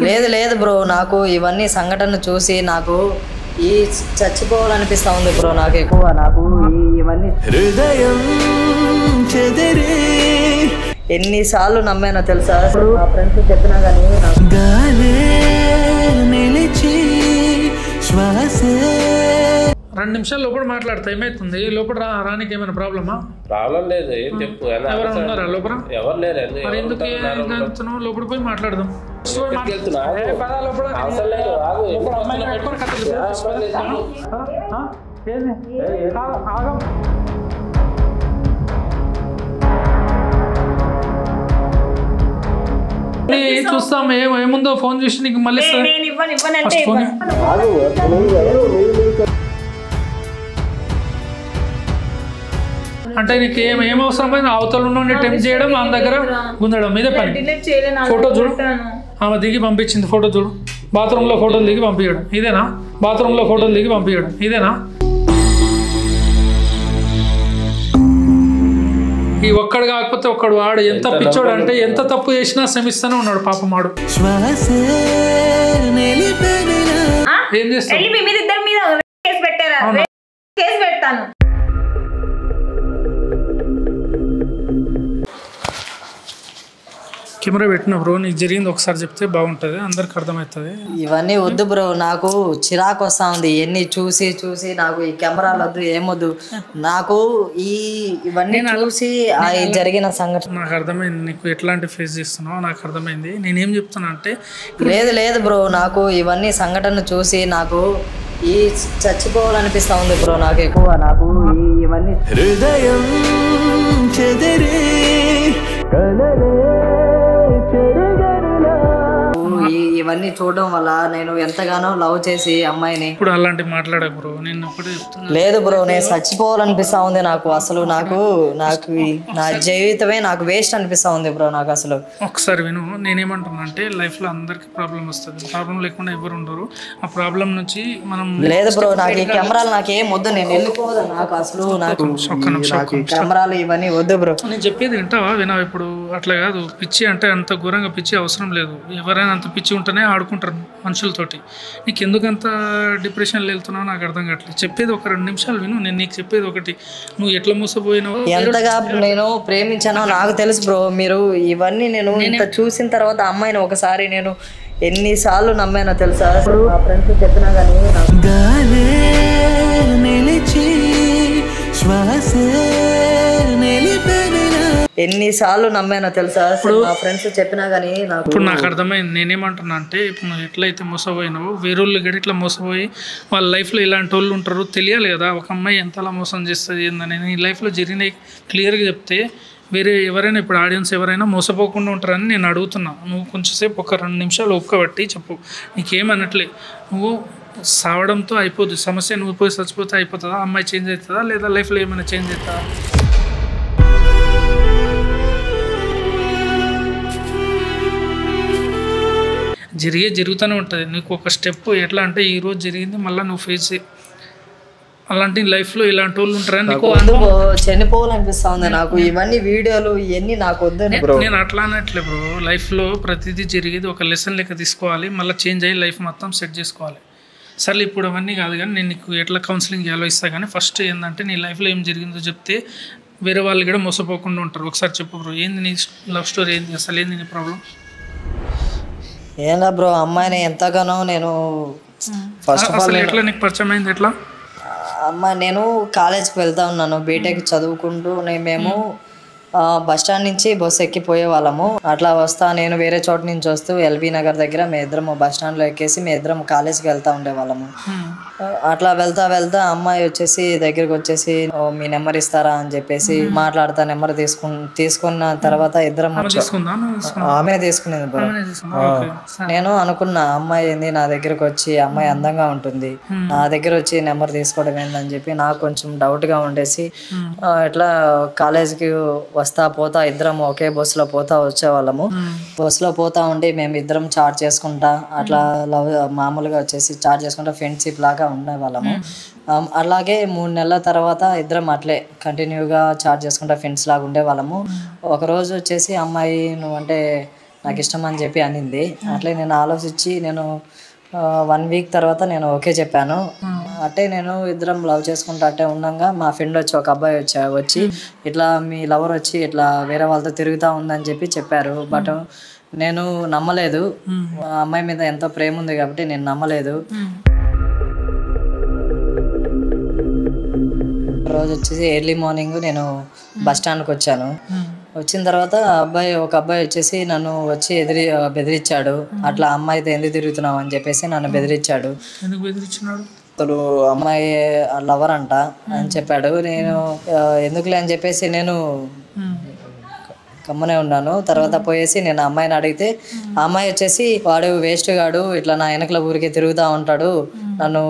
లేదు లేదు బ్రో, నాకు ఇవన్నీ సంఘటన చూసి నాకు ఈ చచ్చిపోవాలనిపిస్తా ఉంది బ్రో. నాకు ఎక్కువ నాకు ఇవన్నీ ఎన్నిసార్లు నమ్మానో తెలుసా. మా ఫ్రెండ్స్ చెప్పినా కానీ రెండు నిమిషాలు లోపల మాట్లాడతా ఏమైతుంది? లోపల రానికి ఏమైనా ప్రాబ్లమా? ప్రాబ్లం లేదు, చెప్పు. ఎవరైనా ఉన్నారా లోపల? ఎవరు లేరు. మరి ఎందుకు లోపల పోయి మాట్లాడదాం. చూస్తాం ఏముందో. ఫోన్ చూసి నీకు మళ్ళీ అంటే నీకు ఏం అవసరం? అవతల నుండి టెంప్ట్ చేయడం, ఆమె దగ్గర గుందడం మీదే పని. ఫోటో చూడు, ఆమె దిగి పంపించింది. ఫోటో చూడు, బాత్రూంలో ఫోటోలు దిగి పంపించడం ఇదేనా? బాత్రూంలో ఫోటోలు దిగి పంపించడం ఇదేనా? ఈ ఒక్కడు కాకపోతే ఒక్కడు వాడు ఎంత పిచ్చోడు అంటే ఎంత తప్పు చేసినా శ్రమిస్తూనే ఉన్నాడు పాపం వాడు. ఏం చేస్తాను కెమెరా పెట్టిన బ్రో, నీకు జరిగింది ఒకసారి చెప్తే బాగుంటుంది, అందరికి అర్థమవుతుంది. ఇవన్నీ వద్దు బ్రో, నాకు చిరాకు వస్తా ఉంది. ఎన్ని చూసి చూసి నాకు ఈ కెమెరాలు వద్దు, ఏమొద్దు నాకు. ఇవన్నీ చూసి జరిగిన సంఘటన నాకు అర్థమైంది. నీకు ఎట్లాంటి ఫేస్ చేస్తున్నావు నాకు అర్థమైంది. నేనేం చెప్తున్నా అంటే లేదు లేదు బ్రో, నాకు ఇవన్నీ సంఘటన చూసి నాకు ఈ చచ్చిపోవాలనిపిస్తా ఉంది బ్రో. నాకు ఎక్కువ నాకు ఇవన్నీ హృదయం ఇవన్నీ చూడడం వల్ల నేను ఎంతగానో లవ్ చేసి అమ్మాయిని. ఇప్పుడు అలాంటి మాట్లాడకు బ్రో, నేను ఒకటే చెప్తున్నా. లేదు బ్రో, నేను చచ్చిపోవాలనిపిస్తా ఉంది నాకు. అసలు నాకు నా జీవితమే నాకు వేస్ట్ అనిపిస్తా ఉంది బ్రో. నాకు అసలు ఒకసారి విను, నేనేమంటున్నా అంటే లైఫ్లో అందరికి ప్రాబ్లం వస్తుంది. ప్రాబ్లం లేకుండా ఎవరు ఉండరు. ఆ ప్రాబ్లం నుంచి మనం లేదు బ్రో, నాకు ఈ కెమెరాలు నాకు ఏం వద్దు, నేను వెళ్ళిపోదు. నాకు అసలు నాకు కెమెరాలు ఇవన్నీ వద్దు బ్రో. నేను చెప్పేది వింటావా? వినావు? ఇప్పుడు అట్లా కాదు, పిచ్చి అంటే అంత ఘోరంగా పిచ్చి అవసరం లేదు. ఎవరైనా అంత పిచ్చి ఉంటేనే ఆడుకుంటారు మనుషులతోటి. నీకు ఎందుకంత డిప్రెషన్లో వెళ్తున్నావు నాకు అర్థం కావట్లేదు. చెప్పేది ఒక 2 నిమిషాలు విను. నేను నీకు చెప్పేది ఒకటి, నువ్వు ఎట్లా మోసపోయినావు, ఎంతగా నేను ప్రేమించానో నాకు తెలుసు బ్రో. మీరు ఇవన్నీ నేను ఇంత చూసిన తర్వాత అమ్మాయిని ఒకసారి నేను ఎన్నిసార్లు నమ్మానో తెలుసా. మా ఫ్రెండ్స్ చెప్పినా కానీ ఎన్నిసార్లు నమ్మానో తెలుసా. మా ఫ్రెండ్స్ చెప్పినా కానీ ఇప్పుడు నాకు అర్థమైంది. నేనేమంటున్నా అంటే ఇప్పుడు నువ్వు ఎట్లయితే మోసపోయినావో వేరేళ్ళు గడి ఇట్లా మోసపోయి వాళ్ళ లైఫ్లో ఇలాంటి వాళ్ళు ఉంటారు తెలియాలి కదా. ఒక అమ్మాయి ఎంతలా మోసం చేస్తుంది ఏందని నీ లైఫ్లో జరిగినాయి క్లియర్గా చెప్తే వేరే ఎవరైనా ఇప్పుడు ఆడియన్స్ ఎవరైనా మోసపోకుండా ఉంటారని నేను అడుగుతున్నా. నువ్వు కొంచెంసేపు ఒక 2 నిమిషాలు ఒప్పుకోబట్టి చెప్పు. నీకేమనట్లే, నువ్వు సావడంతో అయిపోద్ది సమస్య. నువ్వు పోయి చచ్చిపోతే అయిపోతుందా? అమ్మాయి చేంజ్ అవుతుందా లేదా లైఫ్లో ఏమైనా చేంజ్ అవుతుందా? జరుగుతూనే ఉంటుంది. నీకు ఒక స్టెప్ ఎట్లా అంటే ఈరోజు జరిగింది మళ్ళీ నువ్వు ఫేస్ అలాంటి లైఫ్లో ఇలాంటి వాళ్ళు ఉంటారని నీకు చనిపోవాలనిపిస్తా ఉంది నాకు. ఇవన్నీ వీడియోలు ఇవన్నీ నాకు వద్దు. నేను అట్లా అనట్లే బ్రో, లైఫ్లో ప్రతిదీ జరిగేది ఒక లెసన్ లెక్క తీసుకోవాలి, మళ్ళీ చేంజ్ అయ్యి లైఫ్ మొత్తం సెట్ చేసుకోవాలి. సరే ఇప్పుడు అవన్నీ కాదు కానీ నేను నీకు ఎట్లా కౌన్సిలింగ్ చేయాలో ఇస్తాను. కానీ ఫస్ట్ ఏంటంటే నీ లైఫ్లో ఏం జరిగిందో చెప్తే వేరే వాళ్ళు కూడా మోసపోకుండా ఉంటారు. ఒకసారి చెప్పు బ్రో, ఏంది నీ లవ్ స్టోరీ, ఏంది అసలు ఏంది నీ ప్రాబ్లం? ఏనా బ్రో, అమ్మాయిని ఎంతగానో నేను ఫస్ట్ ఆఫ్ ఆల్ ఎట్లా నీకు పరిచయం అయింది? ఎట్లా అమ్మాయి, నేను కాలేజ్కి వెళ్తా ఉన్నాను, బీటెక్ చదువుకుంటూ. మేము బస్టాండ్ నుంచి బస్సు ఎక్కిపోయే వాళ్ళము. అట్లా వస్తా నేను వేరే చోట నుంచి వస్తూ ఎల్బీ నగర్ దగ్గర మేము ఇద్దరం బస్టాండ్లో ఎక్కేసి మేము ఇద్దరం కాలేజ్కి వెళ్తా ఉండేవాళ్ళము. అట్లా వెళ్తా వెళ్తా అమ్మాయి వచ్చేసి దగ్గరికి వచ్చేసి మీ నెంబర్ ఇస్తారా అని చెప్పేసి మాట్లాడతా. నెంబర్ తీసుకున్న తర్వాత ఇద్దరం ఆమె తీసుకునేది బ్రో. నేను అనుకున్నా అమ్మాయి ఏంది నా దగ్గరకు వచ్చి, అమ్మాయి అందంగా ఉంటుంది, నా దగ్గర వచ్చి నెంబర్ తీసుకోవడం ఏందని చెప్పి నాకు కొంచెం డౌట్గా ఉండేసి ఇట్లా కాలేజ్కి వస్తా పోతా ఇద్దరం ఒకే బస్సులో పోతా వచ్చేవాళ్ళము. బస్సులో పోతా ఉండి మేము ఇద్దరం చాట్ చేసుకుంటా అట్లా మామూలుగా వచ్చేసి చాట్ చేసుకుంటా ఫ్రెండ్షిప్ లాగా ఉండేవాళ్ళము. అలాగే 3 నెలల తర్వాత ఇద్దరం అట్లే కంటిన్యూగా చాట్ చేసుకుంటా ఫ్రెండ్స్ లాగా ఉండేవాళ్ళము. ఒకరోజు వచ్చేసి అమ్మాయి నువ్వంటే నాకు ఇష్టం అని చెప్పి అనింది. అట్లే నేను ఆలోచించి నేను 1 వీక్ తర్వాత నేను ఓకే చెప్పాను. అంటే నేను ఇద్దరం లవ్ చేసుకుంటా అట్టే ఉండగా మా ఫ్రెండ్ వచ్చి ఒక అబ్బాయి వచ్చి ఇట్లా మీ లవర్ వచ్చి ఇట్లా వేరే వాళ్ళతో తిరుగుతూ ఉందని చెప్పి చెప్పారు. బట్ నేను నమ్మలేదు. ఆ అమ్మాయి మీద ఎంతో ప్రేమ ఉంది కాబట్టి నేను నమ్మలేదు. రోజు వచ్చేసి ఎర్లీ మార్నింగ్ నేను బస్ స్టాండ్కి వచ్చాను. వచ్చిన తర్వాత ఒక అబ్బాయి వచ్చేసి నన్ను వచ్చి బెదిరించాడు. అట్లా అమ్మాయితో ఎందుకు తిరుగుతున్నావు అని చెప్పేసి నన్ను బెదిరించాడు. ఎందుకు బెదిరించినాడు? అతడు అమ్మాయి లవర్ అంట అని చెప్పాడు. నేను ఎందుకులే అని చెప్పేసి నేను కమ్మనే ఉన్నాను. తర్వాత పోయేసి నేను అమ్మాయిని అడిగితే ఆ అమ్మాయి వచ్చేసి వాడు వేస్ట్ గాడు, ఇట్లా నా వెనకల ఊరికే తిరుగుతూ ఉంటాడు, నన్ను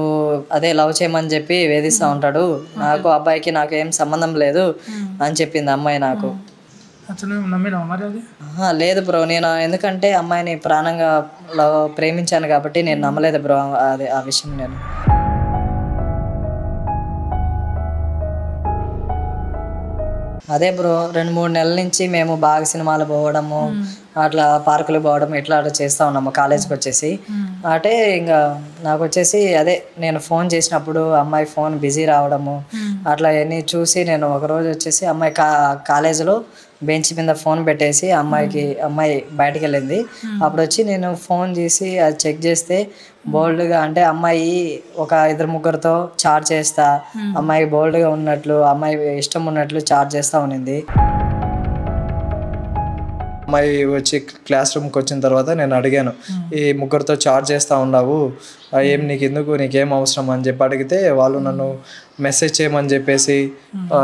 అదే లవ్ చేయమని చెప్పి వేధిస్తూ ఉంటాడు, నాకు అబ్బాయికి నాకు ఏం సంబంధం లేదు అని చెప్పింది అమ్మాయి నాకు. లేదు బ్రో, నేను ఎందుకంటే అమ్మాయిని ప్రాణంగా ప్రేమించాను కాబట్టి నేను నమ్మలేదు బ్రో అది ఆ విషయం. నేను అదే బ్రో 2-3 నెలల నుంచి మేము బాగా సినిమాలు పోవడము, అట్లా పార్కులు పోవడం ఇట్లా చేస్తూ ఉన్నాము కాలేజ్కి వచ్చేసి. అంటే ఇంకా నాకు వచ్చేసి అదే నేను ఫోన్ చేసినప్పుడు అమ్మాయి ఫోన్ బిజీ రావడము అట్లా అన్నీ చూసి నేను ఒకరోజు వచ్చేసి అమ్మాయి కాలేజీలో బెంచ్ మీద ఫోన్ పెట్టేసి అమ్మాయి బయటకు వెళ్ళింది. అప్పుడు వచ్చి నేను ఫోన్ చేసి అది చెక్ చేస్తే బోల్డ్గా అంటే అమ్మాయి ఒక 2-3 చాట్ చేస్తా, అమ్మాయి బోల్డ్గా ఉన్నట్లు అమ్మాయి ఇష్టం ఉన్నట్లు చాట్ చేస్తూ ఉన్నింది. అమ్మాయి వచ్చి క్లాస్ రూమ్కి వచ్చిన తర్వాత నేను అడిగాను, ఈ 3 చాట్ చేస్తూ ఉన్నావు, ఏం నీకేం అవసరం అని చెప్పి అడిగితే వాళ్ళు నన్ను మెసేజ్ చేయమని చెప్పేసి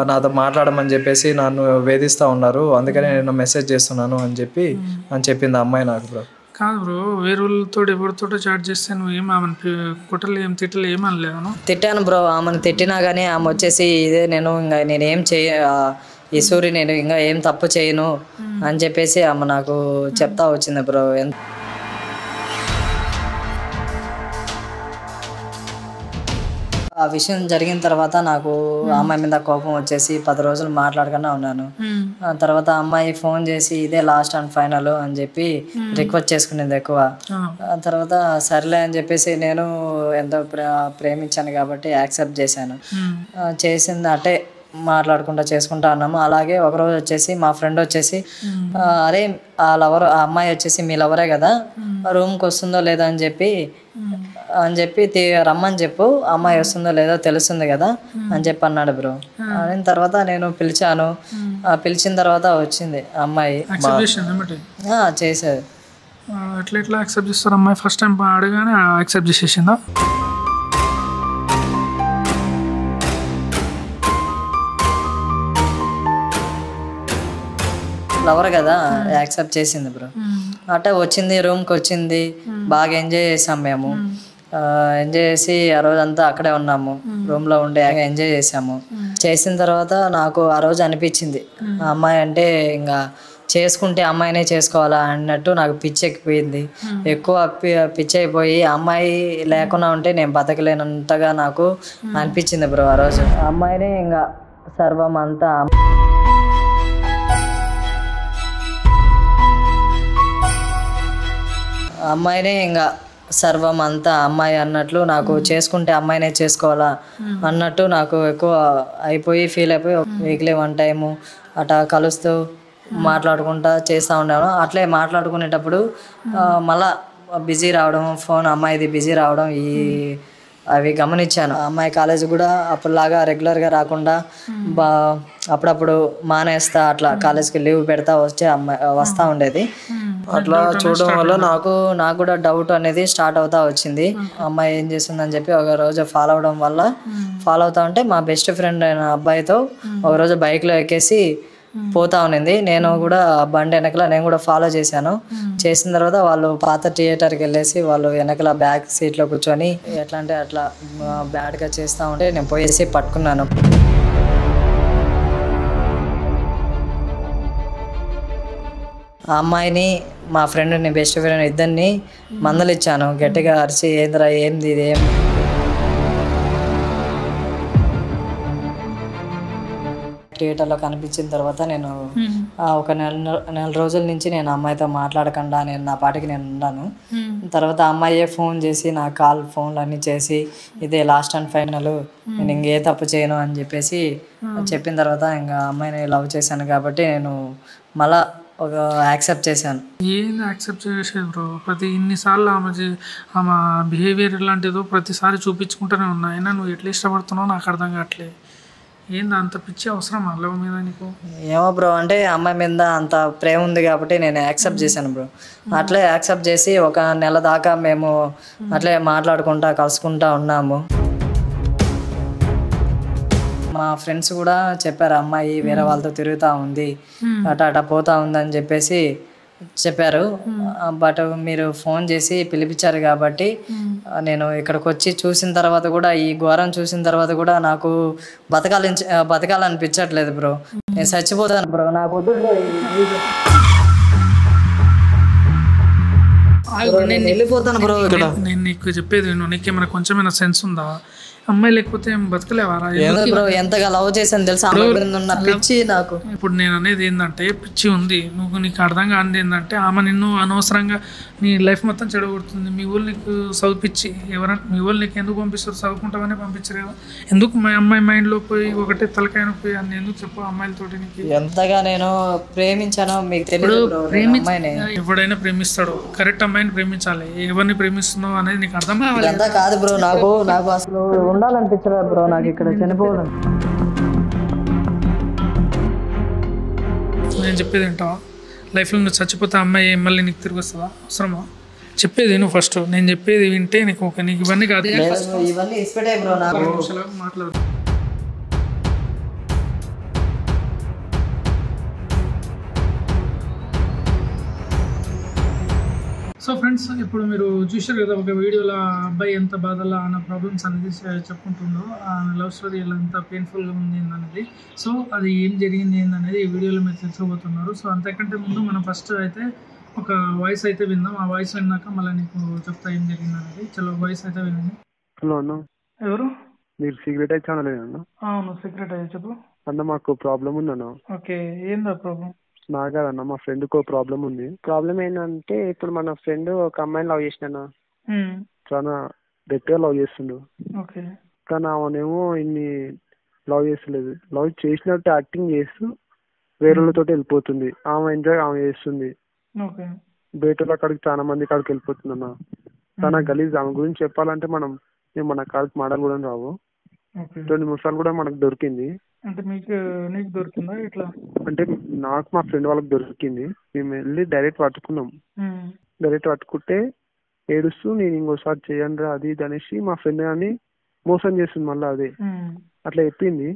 నాతో మాట్లాడమని చెప్పేసి నన్ను వేధిస్తూ ఉన్నారు, అందుకని నేను మెసేజ్ చేస్తున్నాను అని చెప్పింది అమ్మాయి నాకు. బ్రో కాదు బ్రో, వేరే వాళ్ళతో ఎవరితో చాట్ చేస్తే నువ్వు ఏం ఆమెను కుట్రలు ఏం తిట్టలు ఏమనలేను? తిట్టాను బ్రో, ఆమెను తిట్టినా కానీ ఆమె వచ్చేసి ఇదే నేనేం ఈ సూరి నేను ఇంకా ఏం తప్పు చేయను అని చెప్పేసి ఆమె నాకు చెప్తా వచ్చింది బ్రో. ఆ విషయం జరిగిన తర్వాత నాకు అమ్మాయి మీద కోపం వచ్చేసి 10 రోజులు మాట్లాడకుండా ఉన్నాను. ఆ తర్వాత అమ్మాయి ఫోన్ చేసి ఇదే లాస్ట్ అండ్ ఫైనల్ అని చెప్పి రిక్వెస్ట్ చేసుకునేది ఎక్కువ. తర్వాత సర్లే అని చెప్పేసి నేను ఎంతో ప్రేమించాను కాబట్టి యాక్సెప్ట్ చేశాను. చేసింది అంటే మాట్లాడుకుంటా చేసుకుంటా ఉన్నాము. అలాగే ఒకరోజు వచ్చేసి మా ఫ్రెండ్ వచ్చేసి అరే ఆ అమ్మాయి వచ్చేసి మీ లవరే కదా, రూమ్కి వస్తుందో లేదో అని చెప్పి రమ్మని చెప్పు, అమ్మాయి వస్తుందో లేదో తెలుస్తుంది కదా అని చెప్పి అన్నాడు బ్రో. అయిన తర్వాత నేను పిలిచాను. పిలిచిన తర్వాత వచ్చింది అమ్మాయి చేసేది. ఎట్లా యాక్సెప్ట్ చేస్తారు? అమ్మాయి ఫస్ట్ టైం అడగానే యాక్సెప్ట్ చేసేసిందా? లవర్ కదా యాక్సెప్ట్ చేసింది బ్రో. అంటే వచ్చింది, రూమ్కి వచ్చింది, బాగా ఎంజాయ్ చేసాం మేము. ఎంజాయ్ చేసి ఆ రోజంతా అక్కడే ఉన్నాము, రూమ్లో ఉండి ఎంజాయ్ చేసాము. చేసిన తర్వాత నాకు ఆ రోజు అనిపించింది ఆ అమ్మాయి అంటే ఇంకా చేసుకుంటే అమ్మాయినే చేసుకోవాలా అన్నట్టు నాకు పిచ్చి ఎక్కిపోయింది. ఎక్కువ పిచ్చి అయిపోయి అమ్మాయి లేకుండా ఉంటే నేను బతకలేనంతగా నాకు అనిపించింది బ్రో ఆ రోజు. అమ్మాయినే ఇంకా సర్వం అంతా, అమ్మాయినే ఇంకా సర్వం అంతా అమ్మాయి అన్నట్లు నాకు చేసుకుంటే అమ్మాయినే చేసుకోవాలా అన్నట్టు నాకు ఎక్కువ అయిపోయి ఫీల్ అయిపోయి వీక్లీ 1 టైము అట్లా కలుస్తూ మాట్లాడుకుంటా చేస్తూ ఉన్నాను. అట్లే మాట్లాడుకునేటప్పుడు మళ్ళా బిజీ రావడం, ఫోన్ అమ్మాయిది బిజీ రావడం అవి గమనించాను. అమ్మాయి కాలేజ్ కూడా అప్పుడులాగా రెగ్యులర్గా రాకుండా అప్పుడప్పుడు మానేస్తా అట్లా కాలేజ్కి లీవ్ పెడతా వస్తూ ఉండేది. అట్లా చూడడం వల్ల నాకు కూడా డౌట్ అనేది స్టార్ట్ అవుతా వచ్చింది. అమ్మాయి ఏం చేస్తుందని చెప్పి ఒక రోజు ఫాలో అవుతా ఉంటే మా బెస్ట్ ఫ్రెండ్ అయిన అబ్బాయితో ఒకరోజు బైక్లో ఎక్కేసి పోతా ఉన్నింది. నేను కూడా బండి వెనకల నేను కూడా ఫాలో చేశాను. చేసిన తర్వాత వాళ్ళు పాత థియేటర్కి వెళ్ళేసి వాళ్ళు వెనకల బ్యాక్ సీట్లో కూర్చొని ఎట్లా అంటే అట్లా బ్యాడ్గా చేస్తూ ఉంటే నేను పోయేసి పట్టుకున్నాను. ఆ అమ్మాయిని మా ఫ్రెండ్ని బెస్ట్ ఫ్రెండ్ ఇద్దరిని మందలిచ్చాను, గట్టిగా అరిచి ఏందిరా ఏంది ఇది థియేటర్లో కనిపించిన తర్వాత నేను ఒక నెల రోజుల నుంచి నేను అమ్మాయితో మాట్లాడకుండా నేను నా పాటికి నేను ఉన్నాను. తర్వాత అమ్మాయే ఫోన్ చేసి నా ఫోన్లు అన్నీ చేసి ఇదే లాస్ట్ అండ్ ఫైనల్, నేను ఇంకే తప్పు చేయను అని చెప్పేసి చెప్పిన తర్వాత ఇంకా అమ్మాయిని లవ్ చేశాను కాబట్టి నేను మళ్ళా ఒక యాక్సెప్ట్ చేశాను. ఏంది యాక్సెప్ట్ చేసేది బ్రో? ఇన్నిసార్లు ఆమె బిహేవియర్ ఇలాంటిదో ప్రతిసారి చూపించుకుంటూనే ఉన్నా. అయినా నువ్వు ఎట్లా ఇష్టపడుతున్నావు నాకు అర్థం కావట్లేదు. ఏంది అంత పిచ్చి అవసరమా లవ్ మీద నీకు? ఏమో బ్రో, అంటే అమ్మాయి మీద అంత ప్రేమ ఉంది కాబట్టి నేను యాక్సెప్ట్ చేశాను బ్రో. అట్లే యాక్సెప్ట్ చేసి ఒక నెల దాకా మేము అట్లే మాట్లాడుకుంటా కలుసుకుంటా ఉన్నాము. మా ఫ్రెండ్స్ కూడా చెప్పారు అమ్మాయి వేరే వాళ్ళతో తిరుగుతూ ఉంది, అట పోతా ఉంది అని చెప్పేసి చెప్పారు. బట్ మీరు ఫోన్ చేసి పిలిపించారు కాబట్టి నేను ఇక్కడికి వచ్చి చూసిన తర్వాత కూడా, ఈ ఘోరం చూసిన తర్వాత కూడా నాకు బతకాలనిపించట్లేదు బ్రో. నేను చచ్చిపోతాను బ్రో, నాకు వద్దు బ్రో. నేను వెళ్ళిపోతాను బ్రో. ఇక్కడ నేను నీకు చెప్పేది నీకేమైనా కొంచెమైనా సెన్స్ ఉందా? అమ్మాయి లేకపోతే బతకలేవారా? బ్రో ఎంతగా లవ్ చేశాను తెలుసా, పిచ్చి నాకు. ఇప్పుడు నేను అనేది ఏంటంటే పిచ్చి ఉంది, నీకు అర్థం కానిది ఏంటంటే ఆమె నిన్ను అనవసరంగా నీ లైఫ్ మొత్తం చెడగొడుతుంది. మీ ఊళ్ళు నీకు చదివిపించి మీ ఊళ్ళు నీకు ఎందుకు పంపిస్తారు? చదువుకుంటామని పంపించారు కదా. ఎందుకు మా అమ్మాయి మైండ్లో పోయి ఒకటే తలకాయన పోయి అన్ని ఎందుకు చెప్పు అమ్మాయిలతోటి? నీకు ఎంతగా నేను ప్రేమించానో మీకు తెలియదు. ఎవడైనా ప్రేమిస్తాడు, కరెక్ట్ అమ్మాయిని ప్రేమించాలి. ఎవరిని ప్రేమిస్తున్నావు అనేది నీకు అర్థం కావాలి. అంతా కాదు బ్రో, నాకు అసలు ఉండాలనిపించలేదు బ్రో, నాకు ఇక్కడ చనిపోవాలి. నేను చెప్పేది ఏంటో, లైఫ్లో నువ్వు చచ్చిపోతే అమ్మాయి మళ్ళీ నీకు తిరిగి వస్తుందా? అవసరమా? చెప్పేది నువ్వు ఫస్ట్. నేను చెప్పేది వింటే నీకు ఇవన్నీ కాదు, ఇవన్నీ ఇష్టపడే బ్రో. నాకు మాట్లాడు. సో ఫ్రెండ్స్, ఇప్పుడు మీరు చూశారు కదా ఒక వీడియోలో అబ్బాయి ఎంత బాధలో ఆయన ప్రాబ్లమ్స్ అనేది చెప్పుకుంటుండో, ఆ లవ్ స్టోరీ ఎలా ఎంత పెయిన్ఫుల్గా ఉంది అనేది. సో అది ఏం జరిగింది ఏందనేది ఈ వీడియోలో మీరు తెలుసుకోబోతున్నారు. సో అంతకంటే ముందు మనం ఫస్ట్ అయితే ఒక వాయిస్ అయితే విందాం. ఆ వాయిస్ విన్నాక మళ్ళీ నీకు చెప్తా ఏం జరిగింది అనేది. చలో వాయిస్ అయితే వినండి. హలో అన్న, ఎవరు మీరు సీక్రెట్ అయితే ఛానల్ అన్న? అవును, సీక్రెట్ అయితే చెప్పు అన్న. మాకు ప్రాబ్లం ఉందన్న. ఓకే, ఏందా ప్రాబ్లం? నా కాదన్న, మా ఫ్రెండ్కి ప్రాబ్లం ఉంది. ప్రాబ్లం ఏంటంటే ఇప్పుడు మన ఫ్రెండ్ ఒక అమ్మాయిని లవ్ చేసిన, చాలా గట్టిగా లవ్ చేస్తుండు. ఓకే, కానీ ఆమెనేమో ఇన్ని లవ్ చేస్తలేదు. లవ్ చేసినట్టు యాక్టింగ్ చేస్తూ వేరేతో వెళ్ళిపోతుంది. ఆమె ఎంజాయ్ ఆమె చేస్తుంది. ఓకే, బయట కాడికి చాలా మంది కాడికి వెళ్ళిపోతుంది అన్న. చాలా గలీజ్. ఆమె గురించి చెప్పాలంటే మన కాడికి మాటలు కూడా రావు. 2-3 సార్లు కూడా మనకు దొరికింది. అంటే నీకు దొరికిందా ఇట్లా? అంటే నాకు మా ఫ్రెండ్ వాళ్ళకి దొరికింది. మేము వెళ్ళి డైరెక్ట్ పట్టుకున్నాం. డైరెక్ట్ పట్టుకుంటే ఏడుస్తూ నేను ఇంకోసారి చేయండి అది ఇది అనేసి మా ఫ్రెండ్ అని మోసం చేస్తుంది. మళ్ళీ అదే అట్లా చెప్పింది.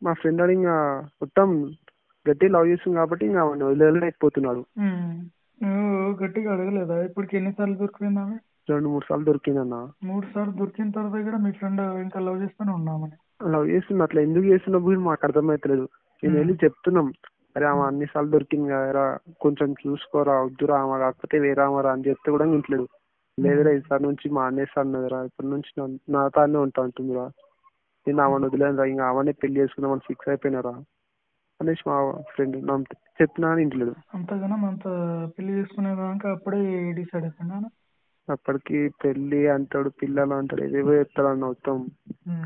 మా ఫ్రెండ్ అని ఇంకా మొత్తం గట్టి లవ్ చేస్తుంది కాబట్టి ఇంకా వదిలేకపోతున్నాడు. గట్టిగా అడగలేదా ఇప్పటికి? ఎన్నిసార్లు దొరికిందా? 2-3 సార్లు దొరికిందన్న. 3 సార్లు దొరికిన తర్వాత కూడా మీ ఫ్రెండ్ ఇంకా లవ్ చేస్తూనే ఉన్నామని? లవ్ చేస్తుంది. అట్లా ఎందుకు చేస్తున్నప్పుడు మాకు అర్థమైతలేదు. నేను వెళ్ళి చెప్తున్నాం, అరే ఆమె అన్నిసార్లు దొరికింది కదరా, కొంచెం చూసుకోరా, వద్దురా ఆమె కాకపోతే వేరే ఆమెరా అని చెప్తే కూడా ఇంట్లేదు. లేదురా ఈసారి నుంచి మా అన్నేసాన్నదిరా, ఇప్పటి నుంచి నా తానే ఉంటా అంటుందిరా, నేను ఆమెను వదిలేనురా, ఇంకా ఆమెనే పెళ్లి చేసుకున్నామని ఫిక్స్ అయిపోయినారా అనేసి మా ఫ్రెండ్ చెప్పినా ఇంట్లేదు. అంతగానో అంత పెళ్లి చేసుకునేదాకా అప్పుడే డిసైడ్ అయిపోయినా? అప్పటికి పెళ్లి అంటాడు, పిల్లలు అంటాడు, ఏవేవో చెప్తాడన్న మొత్తం.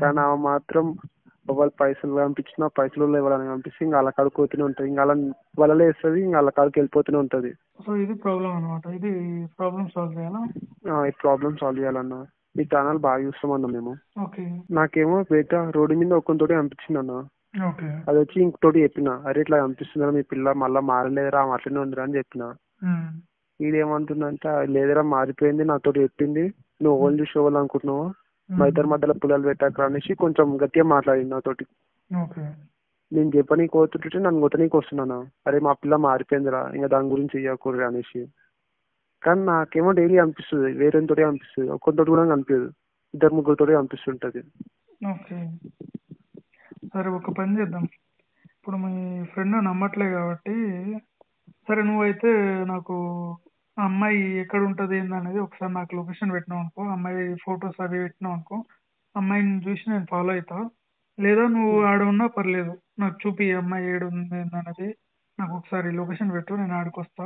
కానీ ఆమె మాత్రం ఎవరు పైసలు పంపించినా పైసలు ఎవరైనా పంపిస్తే ఇంకా అలా కడుక్కోతూనే ఉంటుంది. ఇంకా అలా వలలే వేస్తుంది, ఇంకా అలా కాడికి వెళ్ళిపోతూనే ఉంటుంది. సో ఇది ప్రాబ్లం అనమాట. ఇది ప్రాబ్లం సాల్వ్ చేయాలా? ఈ ప్రాబ్లం సాల్వ్ చేయాలన్నా. మీ ఛానల్ బాగా చూస్తామన్నా మేము. ఓకే, నాకేమో బయట రోడ్డు మీద ఒక్కొక్కటి అనిపించింది అన్న. అది వచ్చి ఇంకోటి చెప్పిన, అరే ఇట్లా అనిపిస్తుందా మీ పిల్ల మళ్ళీ మారలేదురా అట్లనే ఉందిరా అని చెప్పిన. ఇదేమంటుందంటే లేదురా మారిపోయింది, నాతో చెప్పింది, నువ్వు ఓన్ చూసి అనుకుంటున్నావు, మా ఇద్దరి మధ్యలో పుల్లలు పెట్టాక అనేసి కొంచెం గట్టిగా మాట్లాడింది నాతోటి. నేను చెప్పనీకి పోతుంటే నన్ను కొట్టనీకి వస్తున్నాను, అరే మా పిల్ల మారిపోయిందిరా ఇంకా దాని గురించి చెయ్యకూడదు అనేసి. కానీ నాకేమో డైలీ అనిపిస్తుంది, వేరేతోటే అనిపిస్తుంది, ఒక్కొక్కటి కూడా అనిపించదు, 2-3 అనిపిస్తుంటది. ఓకే సరే, ఒక పని చేద్దాం. ఇప్పుడు మీ ఫ్రెండ్ నమ్మట్లే కాబట్టి, సరే నువ్వైతే నాకు ఆ అమ్మాయి ఎక్కడ ఉంటుంది ఏందనేది ఒకసారి నాకు లొకేషన్ పెట్టినావు అనుకో, అమ్మాయి ఫొటోస్ అవి పెట్టినావు అనుకో, అమ్మాయిని చూసి నేను ఫాలో అవుతా. లేదా నువ్వు ఆడ ఉన్నా పర్లేదు, నాకు చూపి ఈ అమ్మాయి ఏడు ఉంది అన్నది నాకు ఒకసారి లొకేషన్ పెట్టు, నేను ఆడికి వస్తా.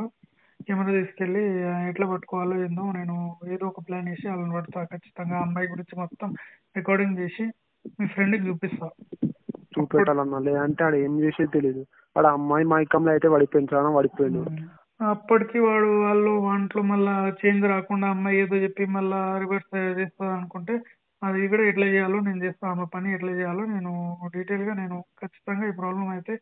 కెమెరా తీసుకెళ్ళి ఎట్లా పట్టుకోవాలో ఏందో నేను ఏదో ఒక ప్లాన్ వేసి వాళ్ళని పడతా. ఖచ్చితంగా ఆ అమ్మాయి గురించి మొత్తం రికార్డింగ్ చేసి మీ ఫ్రెండ్కి చూపిస్తా. చూపెట్టాలన్నా, లేదంటే ఆడ ఏం చేసేది తెలియదు. ఆడ అమ్మాయి మైకంలో అయితే పడిపోయింది, చాలా పడిపోయాడు. అప్పటికి వాంట్లో మళ్ళీ చేంజ్ రాకుండా అమ్మాయి ఏదో చెప్పి మళ్ళీ రివర్స్ చేస్తుంది అనుకుంటే అది కూడా ఎట్లా చేయాలో నేను చేస్తాను. ఆమె పని ఎట్లా చేయాలో నేను డీటెయిల్గా నేను ఖచ్చితంగా ఈ ప్రాబ్లం అయితే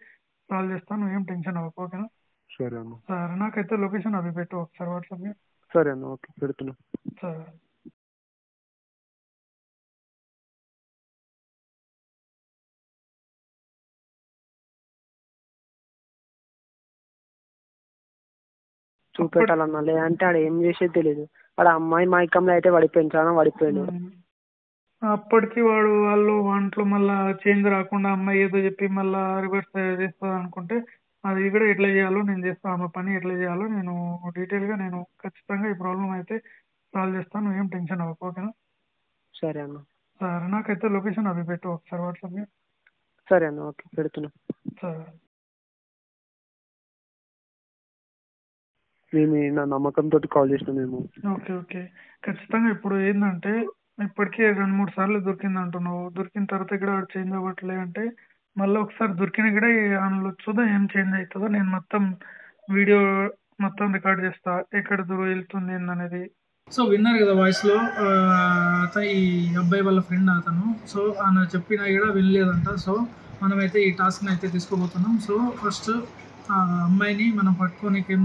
సాల్వ్ చేస్తాను. నువ్వేం టెన్షన్ అవ్వకు, ఓకేనా? సరే అన్న. సరే, నాకైతే లొకేషన్ అవి పెట్టు ఒకసారి వాట్సాప్లో. సరే అన్న, ఓకే పెడుతున్నా. సరే. చూపెట్టాలన్నా, లేదంటే ఆడ ఏం చేసేది తెలియదు. ఆడ అమ్మాయి మైకంలో అయితే పడిపోయింది, చాలా పడిపోయాడు. అప్పటికి వాంట్లో మళ్ళీ చేంజ్ రాకుండా అమ్మాయి ఏదో చెప్పి మళ్ళీ రివర్స్ చేస్తుంది అనుకుంటే అది కూడా ఎట్లా చేయాలో నేను చేస్తాను. ఆమె పని ఎట్లా చేయాలో నేను డీటెయిల్గా నేను ఖచ్చితంగా ఈ ప్రాబ్లం అయితే సాల్వ్ చేస్తాను. నువ్వేం టెన్షన్ అవ్వకు, ఓకేనా? సరే అన్న. సరే, నాకైతే లొకేషన్ అవి పెట్టు ఒకసారి వాట్సాప్లో. సరే అన్న, ఓకే పెడుతున్నా. సరే. మేము నా నమ్మకంతో కాల్ చేసినాం మేము. ఓకే ఓకే, ఖచ్చితంగా. ఇప్పుడు ఏంటంటే ఇప్పటికే 2-3 సార్లు దొరికింది అంటున్నావు. దొరికిన తర్వాత కూడా చేంజ్ అవ్వట్లే అంటే మళ్ళీ ఒకసారి దొరికిన కూడా అందులో చూద్దాం ఏం చేంజ్ అవుతుందో. నేను మొత్తం వీడియో మొత్తం రికార్డ్ చేస్తా, ఎక్కడ వెళ్తుంది ఏందనేది. సో విన్నారు కదా వాయిస్లో, అతను ఈ అబ్బాయి వాళ్ళ ఫ్రెండ్ అతను. సో ఆయన చెప్పినా కూడా వినలేదంట. సో మనమైతే ఈ టాస్క్ని అయితే తీసుకోబోతున్నాం. సో ఫస్ట్ అమ్మాయిని మనం పట్టుకోనికి ఏం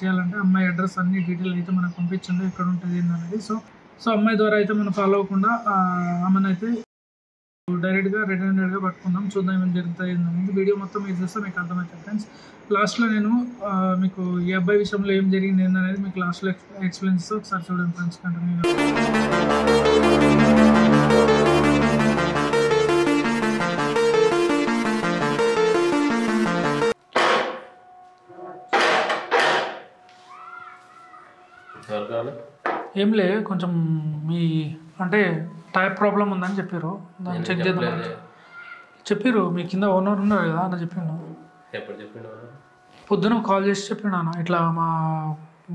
చేయాలంటే అమ్మాయి అడ్రస్ అన్ని డీటెయిల్ అయితే మనకు పంపించండి, ఎక్కడ ఉంటుంది ఏందనేది. సో అమ్మాయి ద్వారా అయితే మనం ఫాలో అవ్వకుండా ఆమెను అయితే డైరెక్ట్గా రెడ్ హ్యాండెడ్గా పట్టుకుందాం. చూద్దాం ఏం జరుగుతుంది ఏందనేది. వీడియో మొత్తం మీరు చూస్తే మీకు అర్థమవుతుంది ఫ్రెండ్స్. లాస్ట్లో నేను మీకు ఈ అబ్బాయి విషయంలో ఏం జరిగింది ఏందనేది మీకు లాస్ట్లో ఎక్స్ప్లెయిన్ చేస్తే ఒకసారి చూడండి ఫ్రెండ్స్. కంటిన్యూగా ఏం లే, కొంచెం మీ అంటే టైప్ ప్రాబ్లం ఉందని చెప్పారు, దాన్ని చెక్ చేద్దాం చెప్పారు. మీ కింద ఓనర్ ఉన్నారు కదా అన్న చెప్పిండు. పొద్దున కాల్ చేసి చెప్పిండు అన్న, ఇట్లా మా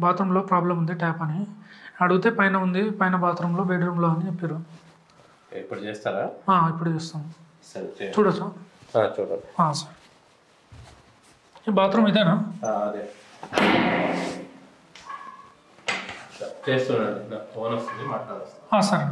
బాత్రూంలో ప్రాబ్లం ఉంది ట్యాప్ అని. అడిగితే పైన ఉంది, పైన బాత్రూంలో బెడ్రూమ్లో అని చెప్పారు. ఇప్పుడు చేస్తారా? ఇప్పుడు చేస్తాం. చూడొచ్చా? చూడండి సార్. ఈ బాత్రూమ్ ఇదేనా? అదే చేస్తున్నాండి, నాకు ఫోన్ వస్తుంది, మాట్లాడొస్తా. సరే.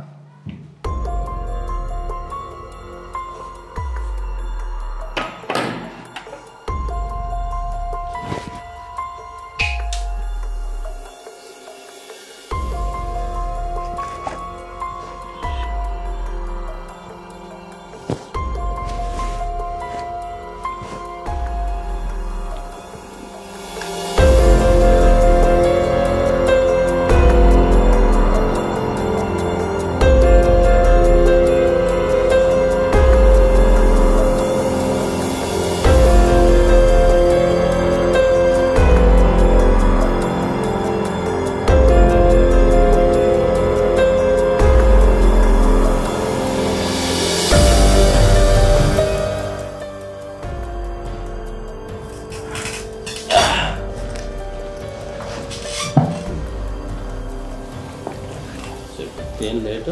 ఏం లేటు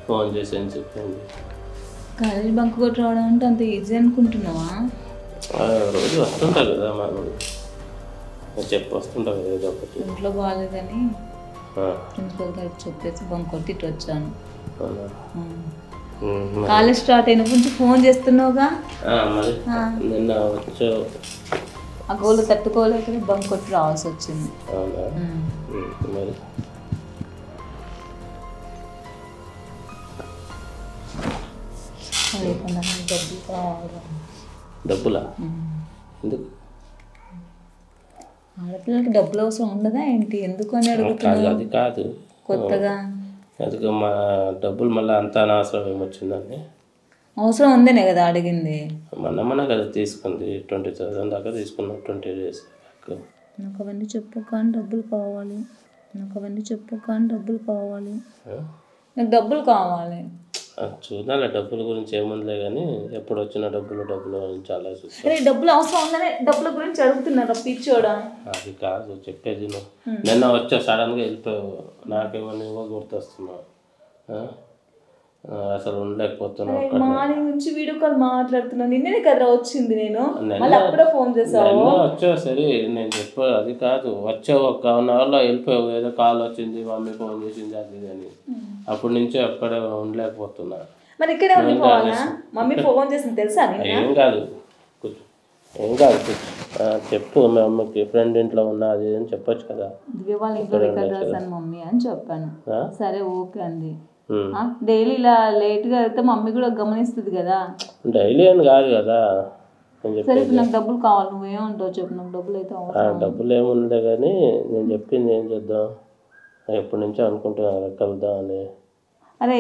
ఫోన్ చేసాను చెప్పండి. కాలేజ్ బంక్ కొట్టి రావడం అంటే అంత ఈజీ అనుకుంటున్నావా? రోజు వస్తుంటా కదా మనం, చెప్పి వస్తుంటా కదా ఏదో ఒకటి. ఇంట్లో బాగాలేదని ప్రిన్సిపల్ గారికి చెప్పేసి బంక్ కొట్టి ఇటు వచ్చాను. కాలేజ్ స్టార్ట్ అయినప్పటి నుంచి ఫోన్ చేస్తున్నావుగా. మరి నిన్న వచ్చావు, ఆ గోలు తట్టుకోలేక బంక్ కొట్టి రావాల్సి వచ్చింది. అవునా? మరి డబ్బులు కావాలి. డబ్బులా? ఎందుకు? ఆడపిల్లలకి డబ్బులు అవసరం ఉండదా ఏంటి? ఎందుకు అని అడుగుతున్నావు? అది కాదు, కొత్తగా అందుకు మా డబ్బులు మళ్ళీ అంత అనవసరం ఏమొచ్చిందని. అవసరం ఉందనే కదా అడిగింది. మొన్న కదా తీసుకుంది, 20,000 దాకా తీసుకున్నాం 20 days బ్యాక్. నాకు అవన్నీ చెప్పు కానీ డబ్బులు కావాలి. నాకు డబ్బులు కావాలి. చూడాలి డబ్బుల గురించి ఏముందిలే కానీ ఎప్పుడు వచ్చిన డబ్బులు గురించి ఆలోచిస్తాను. అరే డబ్బులు అవసరం ఉందనే డబ్బుల గురించి అడుగుతున్నారా పిచ్చోడా? అది కాదు చెప్పేది నువ్వు. నిన్న వచ్చా సడన్గా వెళ్ళిపోయావు, నాకేమని గుర్తొస్తున్నావు. అసలు ఉండలేకపోతున్నావు. మార్నింగ్ నుంచి వీడియో కాల్ మాట్లాడుతున్నాను. నిన్నే కదా వచ్చింది, నేను మళ్ళీ అప్పుడే ఫోన్ చేసావు. వచ్చావు సరే, నేను చెప్పా అది కాదు. వచ్చావు ఒక 1 అవర్లో వెళ్ళిపోయావు. ఏదో కాల్ వచ్చింది, మమ్మీ ఫోన్ చేసింది అది అని. అప్పటి నుంచి అక్కడే ఉండలేకపోతున్నా. మరి ఇక్కడే ఉండిపోవాలా? మమ్మీ ఫోన్ చేసింది తెలుసా? ఏం కాదు ఏం కాదు చెప్పు. మా అమ్మకి ఫ్రెండ్ ఇంట్లో ఉన్నా అది అని చెప్పొచ్చు కదా. దివ్య వాళ్ళ ఇంట్లో రికార్డ్ రాశాను మమ్మీ అని చెప్పాను. సరే ఓకే అంది. డైలీ ఇలా లేట్గా వెళ్తే మమ్మీ కూడా గమనిస్తుంది కదా. డైలీ అని కాదు కదా. సరే ఇప్పుడు నాకు డబ్బులు కావాలి, నువ్వేమంటావు చెప్పు. నాకు డబ్బులు అయితే డబ్బులు ఏముండే కానీ నేను చెప్పింది ఏం చేద్దాం. ఎప్పటి నుంచో అనుకుంటున్నా కలుద్దాం అని. అరే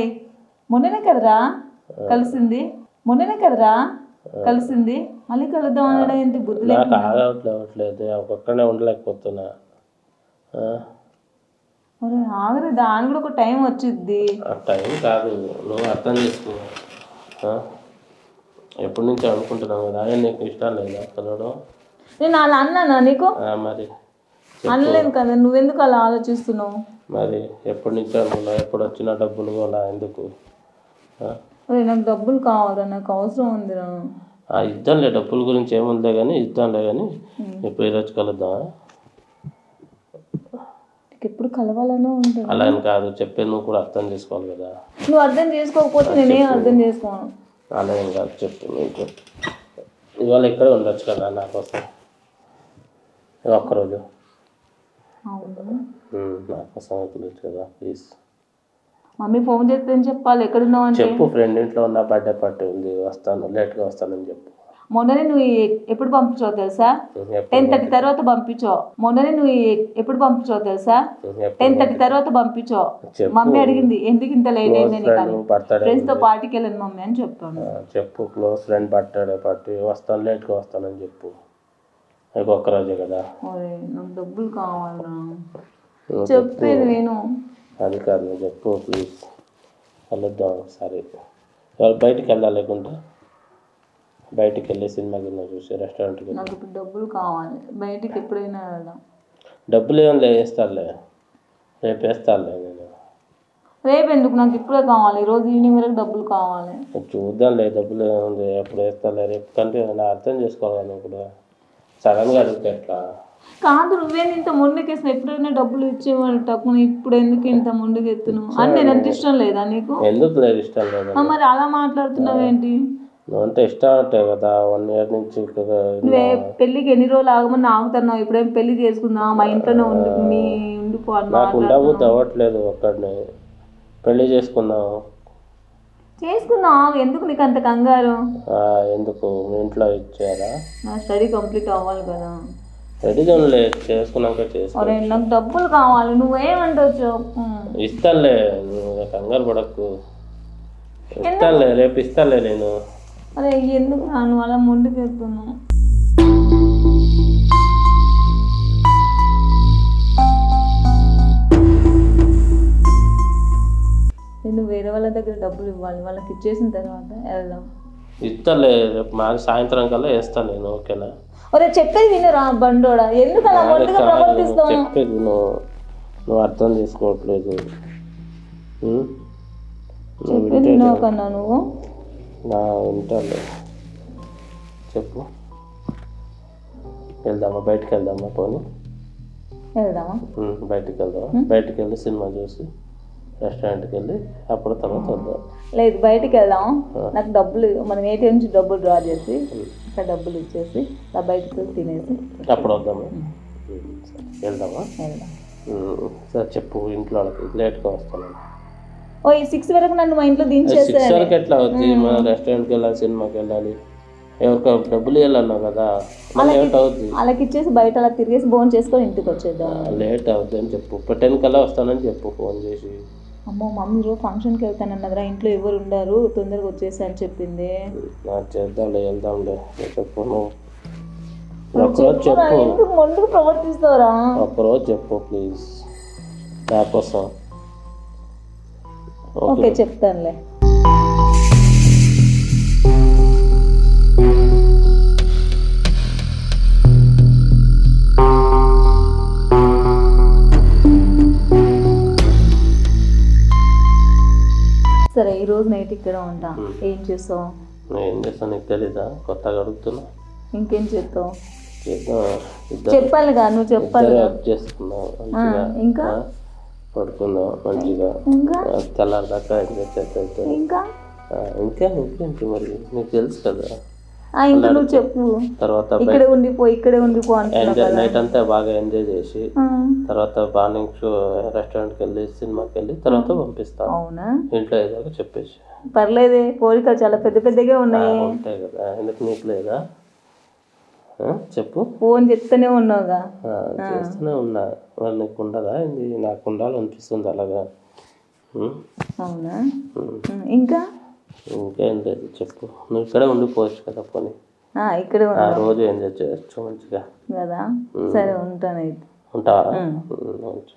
మొన్ననే కదరా కలిసింది, మళ్ళీ కలుద్దాం అనడం ఏంటి? బుద్ధి నాకు ఆగట్లేదు, ఒక్కనే ఉండలేకపోతున్నా. అరే ఆగరే, దాని కూడా ఒక టైం వచ్చింది. టైం కాదు, నువ్వు అర్థం చేసుకో. ఎప్పటి నుంచో అనుకుంటున్నావు కదా. నీకు ఇష్టం లేదా కలవడం? నేను అలా అన్నానా నీకు? మరి అనలేదు కదా, నువ్వెందుకు అలా ఆలోచిస్తున్నావు? మరి ఎప్పటి నుంచో అనుకున్నావు, ఎప్పుడు వచ్చిన డబ్బులు అలా ఎందుకు? అరే నాకు డబ్బులు కావాలా, నాకు అవసరం ఉందిరా. ఇద్దాంలే, డబ్బుల గురించి ఏముందిలే కానీ ఇద్దాంలే కానీ. ఇప్పుడు ఈరోజు కలుద్దామా? ఎప్పుడు కలవాలనో ఉంటుంది. అలా అని కాదు చెప్పేది, నువ్వు కూడా అర్థం చేసుకోవాలి కదా. నువ్వు అర్థం చేసుకోకపోతే నేనేం అర్థం చేసుకోను. అలా ఏం కాదు చెప్పు. నువ్వు చెప్పు. ఇవాళ ఇక్కడే ఉండొచ్చు కదా నా కోసం ఒక్కరోజు. నా కోసం వదిలేచ్చు కదా ప్లీజ్. మమ్మీ ఫోన్ చేస్తే చెప్పాలి ఎక్కడున్నావు అని చెప్పు. ఫ్రెండ్ ఇంట్లో ఉన్న బర్త్డే పార్టీ ఉంది, వస్తాను, లేట్గా వస్తానని చెప్పు. మొన్ననే నువ్వు ఎప్పుడు పంపించావు తెలుసా? 10:30 తర్వాత పంపించావు. మొన్ననే నువ్వు ఎప్పుడు పంపించావు తెలుసా? 10:30 తర్వాత పంపించావు. మమ్మీ అడిగింది ఎందుకు ఇంత లేట్ అయిందని. కానీ ఫ్రెండ్స్ తో పార్టీకి వెళ్ళను మమ్మీ అని చెప్పాను. చెప్పు. క్లోజ్ ఫ్రెండ్ బర్త్డే పార్టీ, వస్తాను, లేట్గా వస్తానని చెప్పు. అది ఒక్కరోజే కదా. నాకు డబ్బులు కావాలరా, చెప్పేది నేను. అది కాదు, నువ్వు చెప్పు ప్లీజ్. కలుద్దాం ఒకసారి. బయటికి వెళ్ళాలి, లేకుంటే బయటికి వెళ్ళి సినిమా కింద చూసి రెస్టారెంట్కి. నాకు ఇప్పుడు డబ్బులు కావాలి, బయటికి ఎప్పుడైనా వెళ్దాం. డబ్బులు ఏమన్నా వేస్తానులే, రేపు వేస్తానులే నేను. రేపు ఎందుకు, నాకు ఇప్పుడే కావాలి. ఈరోజు ఈవినింగ్ వరకు డబ్బులు కావాలి. చూద్దాంలే, డబ్బులు ఏముంది ఎప్పుడు వేస్తానులే. రేపు కంటే నా అర్థం చేసుకోవాలి. నువ్వు కూడా సడన్గా అడిగితే ఎట్లా? కాదు, నువ్వేంది ఇంత మొండికేసిన? ఎప్పుడైనా డబ్బులు ఇచ్చేవాళ్ళు తక్కువ, ఇప్పుడు ఎందుకు ఇంత మొండికెత్తును అని. నేను ఎంత ఇష్టం లేదా నీకు? ఎందుకు లేదు, ఇష్టం లేదు. మరి అలా మాట్లాడుతున్నావేంటి? నువ్వంటే ఇష్టం ఉంటాయి కదా. 1 year నుంచి నువ్వే పెళ్ళికి ఎన్ని రోజులు ఆగమని ఆగుతున్నావు. ఇప్పుడేం పెళ్లి చేసుకుందాం, మా ఇంట్లోనే ఉండిపోవాలి. నాకు ఉండబుద్ధి అవ్వట్లేదు, ఒక్కడిని పెళ్లి చేసుకుందాం. ఎందుకు నీకు అంత కంగారు? ఎందుకు, మీ ఇంట్లో ఇచ్చారా? నా స్టడీ కంప్లీట్ అవ్వాలి కదా. రెడీగా చేసుకున్నాక చేసుకో. నాకు డబ్బులు కావాలి, నువ్వేమంటావు చెప్పు. ఇస్తానులే, నువ్వు కంగారు పడకు. ఇస్తానులే, రేపు ఇస్తానులే నేను. అరే ఎందుకు నువ్వు అలా ముందుకెళ్తున్నావు? నేను వేరే వాళ్ళ దగ్గర డబ్బులు ఇవ్వాలి, వాళ్ళకి ఇచ్చేసిన తర్వాత వెళ్దాం. ఇస్తానులే, రేపు మాకు సాయంత్రం కల్లా వేస్తాను నేను, ఓకేనా? ఒరే చెప్పేది వినరా బండోడా, ఎందుకు అలా మొండిగా ప్రవర్తిస్తావు? చెప్పేది నువ్వు అర్థం చేసుకోవట్లేదు. చెప్పేది వినవు కన్నా నువ్వు. నా వింటాను, చెప్పు. వెళ్దామా, బయటికి వెళ్దామా? పోనీ వెళ్దామా? బయటికి వెళ్దామా? బయటికి వెళ్ళి సినిమా చూసి రెస్టారెంట్కి వెళ్ళి అప్పుడు తర్వాత వద్దాం. లేదు బయటికి వెళ్దాం. నాకు డబ్బులు, మనం ఏటీఎం నుంచి డబ్బులు డ్రా చేసి ఇక్కడ డబ్బులు ఇచ్చేసి అలా బయటకు వెళ్ళి తినేసి అప్పుడు వద్దామా? వెళ్దామా? వెళ్దాం. సరే చెప్పు ఇంట్లో వాళ్ళకి, లేట్గా వస్తాను. ఓ ఈ 6 వరకు నన్ను మా ఇంట్లో దించేస్తే 6 వరకు ఎట్లా అవుతుంది? మన రెస్టారెంట్కి వెళ్ళాలి, సినిమాకి వెళ్ళాలి, ఎవరికి డబ్బులు ఇవ్వాలన్నావు కదా. లేట్ అవుతుంది. వాళ్ళకి ఇచ్చేసి బయట అలా తిరిగేసి భోజనం చేసుకొని ఇంటికి వచ్చేద్దాం. లేట్ అవుతుంది అని చెప్పు. 10 కల్లా వస్తానని చెప్పు ఫోన్ చేసి. అమ్మో మమ్మీ రోజు ఫంక్షన్కి వెళ్తానన్నదిరా, ఇంట్లో ఎవరు ఉండరు, తొందరగా వచ్చేసి అని చెప్పింది. చేద్దాంలే, వెళ్దాంలే. చెప్పు నువ్వు ఒకరోజు చెప్పు. ఎందుకు మొండిగా ప్రవర్తిస్తావురా? ఒకరోజు చెప్పు ప్లీజ్ నా కోసం. ఓకే చెప్తానులే. సరే ఈ రోజు నైట్ ఇక్కడ ఉంటా. ఏం చేస్తావు? ఏం చేస్తాను నీకు తెలీదా? కొత్తగా అడుగుతున్నా. ఇంకేం చేస్తావు? చేద్దాం. చెప్పాలిగా, నువ్వు చెప్పాలి. చేసుకుందాం మంచిగా, ఇంకా పడుకుందాం మంచిగా, ఇంకా తెల్లారిదాకా ఎంజాయ్ చేద్దాం. ఇంకా ఇంకేంటి మరి నీకు తెలుసు కదా. ఇంకా నువ్వు చెప్పు. తర్వాత ఇక్కడే ఉండిపో అంటున్నావు. నైట్ అంతా బాగా ఎంజాయ్ చేసి తర్వాత మార్నింగ్ షో రెస్టారెంట్కి వెళ్ళి సినిమాకి వెళ్ళి తర్వాత పంపిస్తాను. అవునా? ఇంట్లో ఏదో చెప్పేసి. పర్లేదే, కోరికలు చాలా పెద్ద పెద్దగా ఉన్నాయి. ఉంటాయి కదా, ఎందుకు నీకు లేదా? చెప్పు. ఫోన్ చెప్తూనే ఉన్నావుగా. చేస్తూనే ఉన్నా. మరి నీకు ఉండదా? నాకు ఉండాలనిపిస్తుంది అలాగా. అవునా? ఇంకా ఇంకేం లేదు చెప్పు. నువ్వు ఇక్కడే ఉండిపోవచ్చు కదా పోనీ. ఇక్కడే రోజు ఎంజాయ్ చేయొచ్చు మంచిగా కదా. సరే ఉంటాను అయితే. ఉంటావా?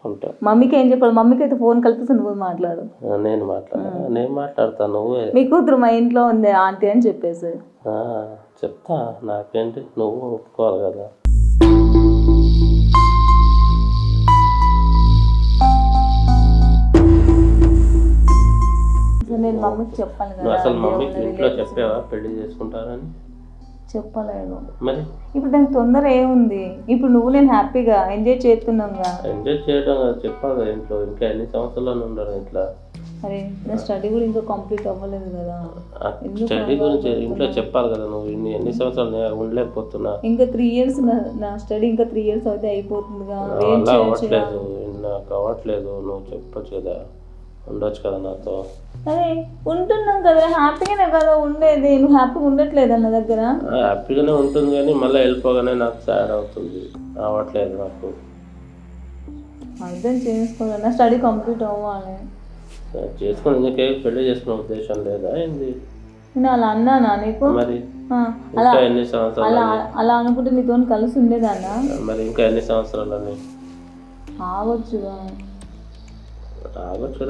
ఉంటా. మమ్మీకి ఏం చెప్పాలి? మమ్మీకి అయితే ఫోన్ కలిపి నువ్వు మాట్లాడు. నేను మాట్లాడతాను. నువ్వే మీ కూతురు మా ఇంట్లో ఉంది ఆంటీ అని చెప్పేసి చెప్తా. నాకేంటి, నువ్వు ఒప్పుకోవాలి కదా. నేను మమ్మీకి చెప్పాలి కదా. అసలు మమ్మీకి ఇంట్లో చెప్పావా పెళ్లి చేసుకుంటారని? చెప్పలేదు. మరి ఇప్పుడు దానికి తొందర ఏముంది? ఇప్పుడు నువ్వు నేను హ్యాపీగా ఎంజాయ్ చేస్తున్నాంగా. ఎంజాయ్ చేయడం చెప్పాలి కదా ఇంట్లో. ఇంకా ఎన్ని సంవత్సరాలు ఉండరు ఇంట్లో. అరే నా స్టడీ కూడా ఇంకా కంప్లీట్ అవ్వలేదు కదా. స్టడీ గురించి ఇంట్లో చెప్పాలి కదా. నువ్వు ఎన్ని సంవత్సరాలు ఉండలేకపోతున్నా. ఇంకా 3 years నా స్టడీ ఇంకా 3 years అయితే అయిపోతుందిగా. అవ్వట్లేదు, నాకు అవ్వట్లేదు. నువ్వు చెప్పొచ్చు కదా, ఉండొచ్చు కదా నాతో. అరే ఉంటున్నాం కదా, హ్యాపీగానే కదా ఉండేది. నువ్వు హ్యాపీగా ఉండట్లేదు నా దగ్గర. హ్యాపీగానే ఉంటుంది కానీ మళ్ళీ వెళ్ళిపోగానే నాకు సాడ్ అవుతుంది. అవ్వట్లేదు నాకు. అర్థం చేసుకోవాలి. నా స్టడీ కంప్లీట్ అవ్వాలి. చేసుకుని ఎందుకే పెళ్లి చేసుకునే ఉద్దేశం లేదా ఏంది? నేను అలా అన్నానా నీకు? మరి అలా ఎన్ని సంవత్సరాలు అలా అనుకుంటే నీతో కలిసి ఉండేదాన్నా? మరి ఇంకా ఎన్ని సంవత్సరాలని? ఆగొచ్చుగా.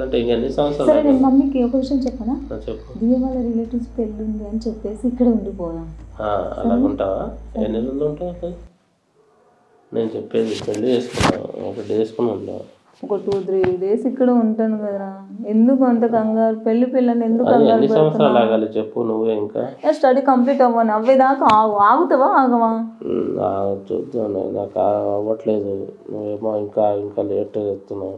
అంటే ఇంకెన్ని సంవత్సరాలు? సరే నేను మమ్మీకి ఒక విషయం చెప్పనా? చెప్పు. దివ్య వాళ్ళ రిలేటివ్స్ పెళ్ళి ఉంది అని చెప్పేసి ఇక్కడ ఉండిపోయాం. అలాగుంటావా? ఎన్ని రోజులు ఉంటావు? నేను చెప్పేది పెళ్లి చేసుకున్నాను, ఒకటి చేసుకుని ఉంటావు. ఒక 2-3 days ఇక్కడ ఉంటాను కదా. ఎందుకు అంత కంగారు? పెళ్ళని ఎందుకు ఎన్ని సంవత్సరాలు ఆగాలి చెప్పు నువ్వే. ఇంకా స్టడీ కంప్లీట్ అవ్వను. అవ్వేదాకా ఆగుతావా ఆగవా? చూద్దాం. నాకు అవ్వట్లేదు. నువ్వేమో ఇంకా లేట్ చెప్తున్నావు.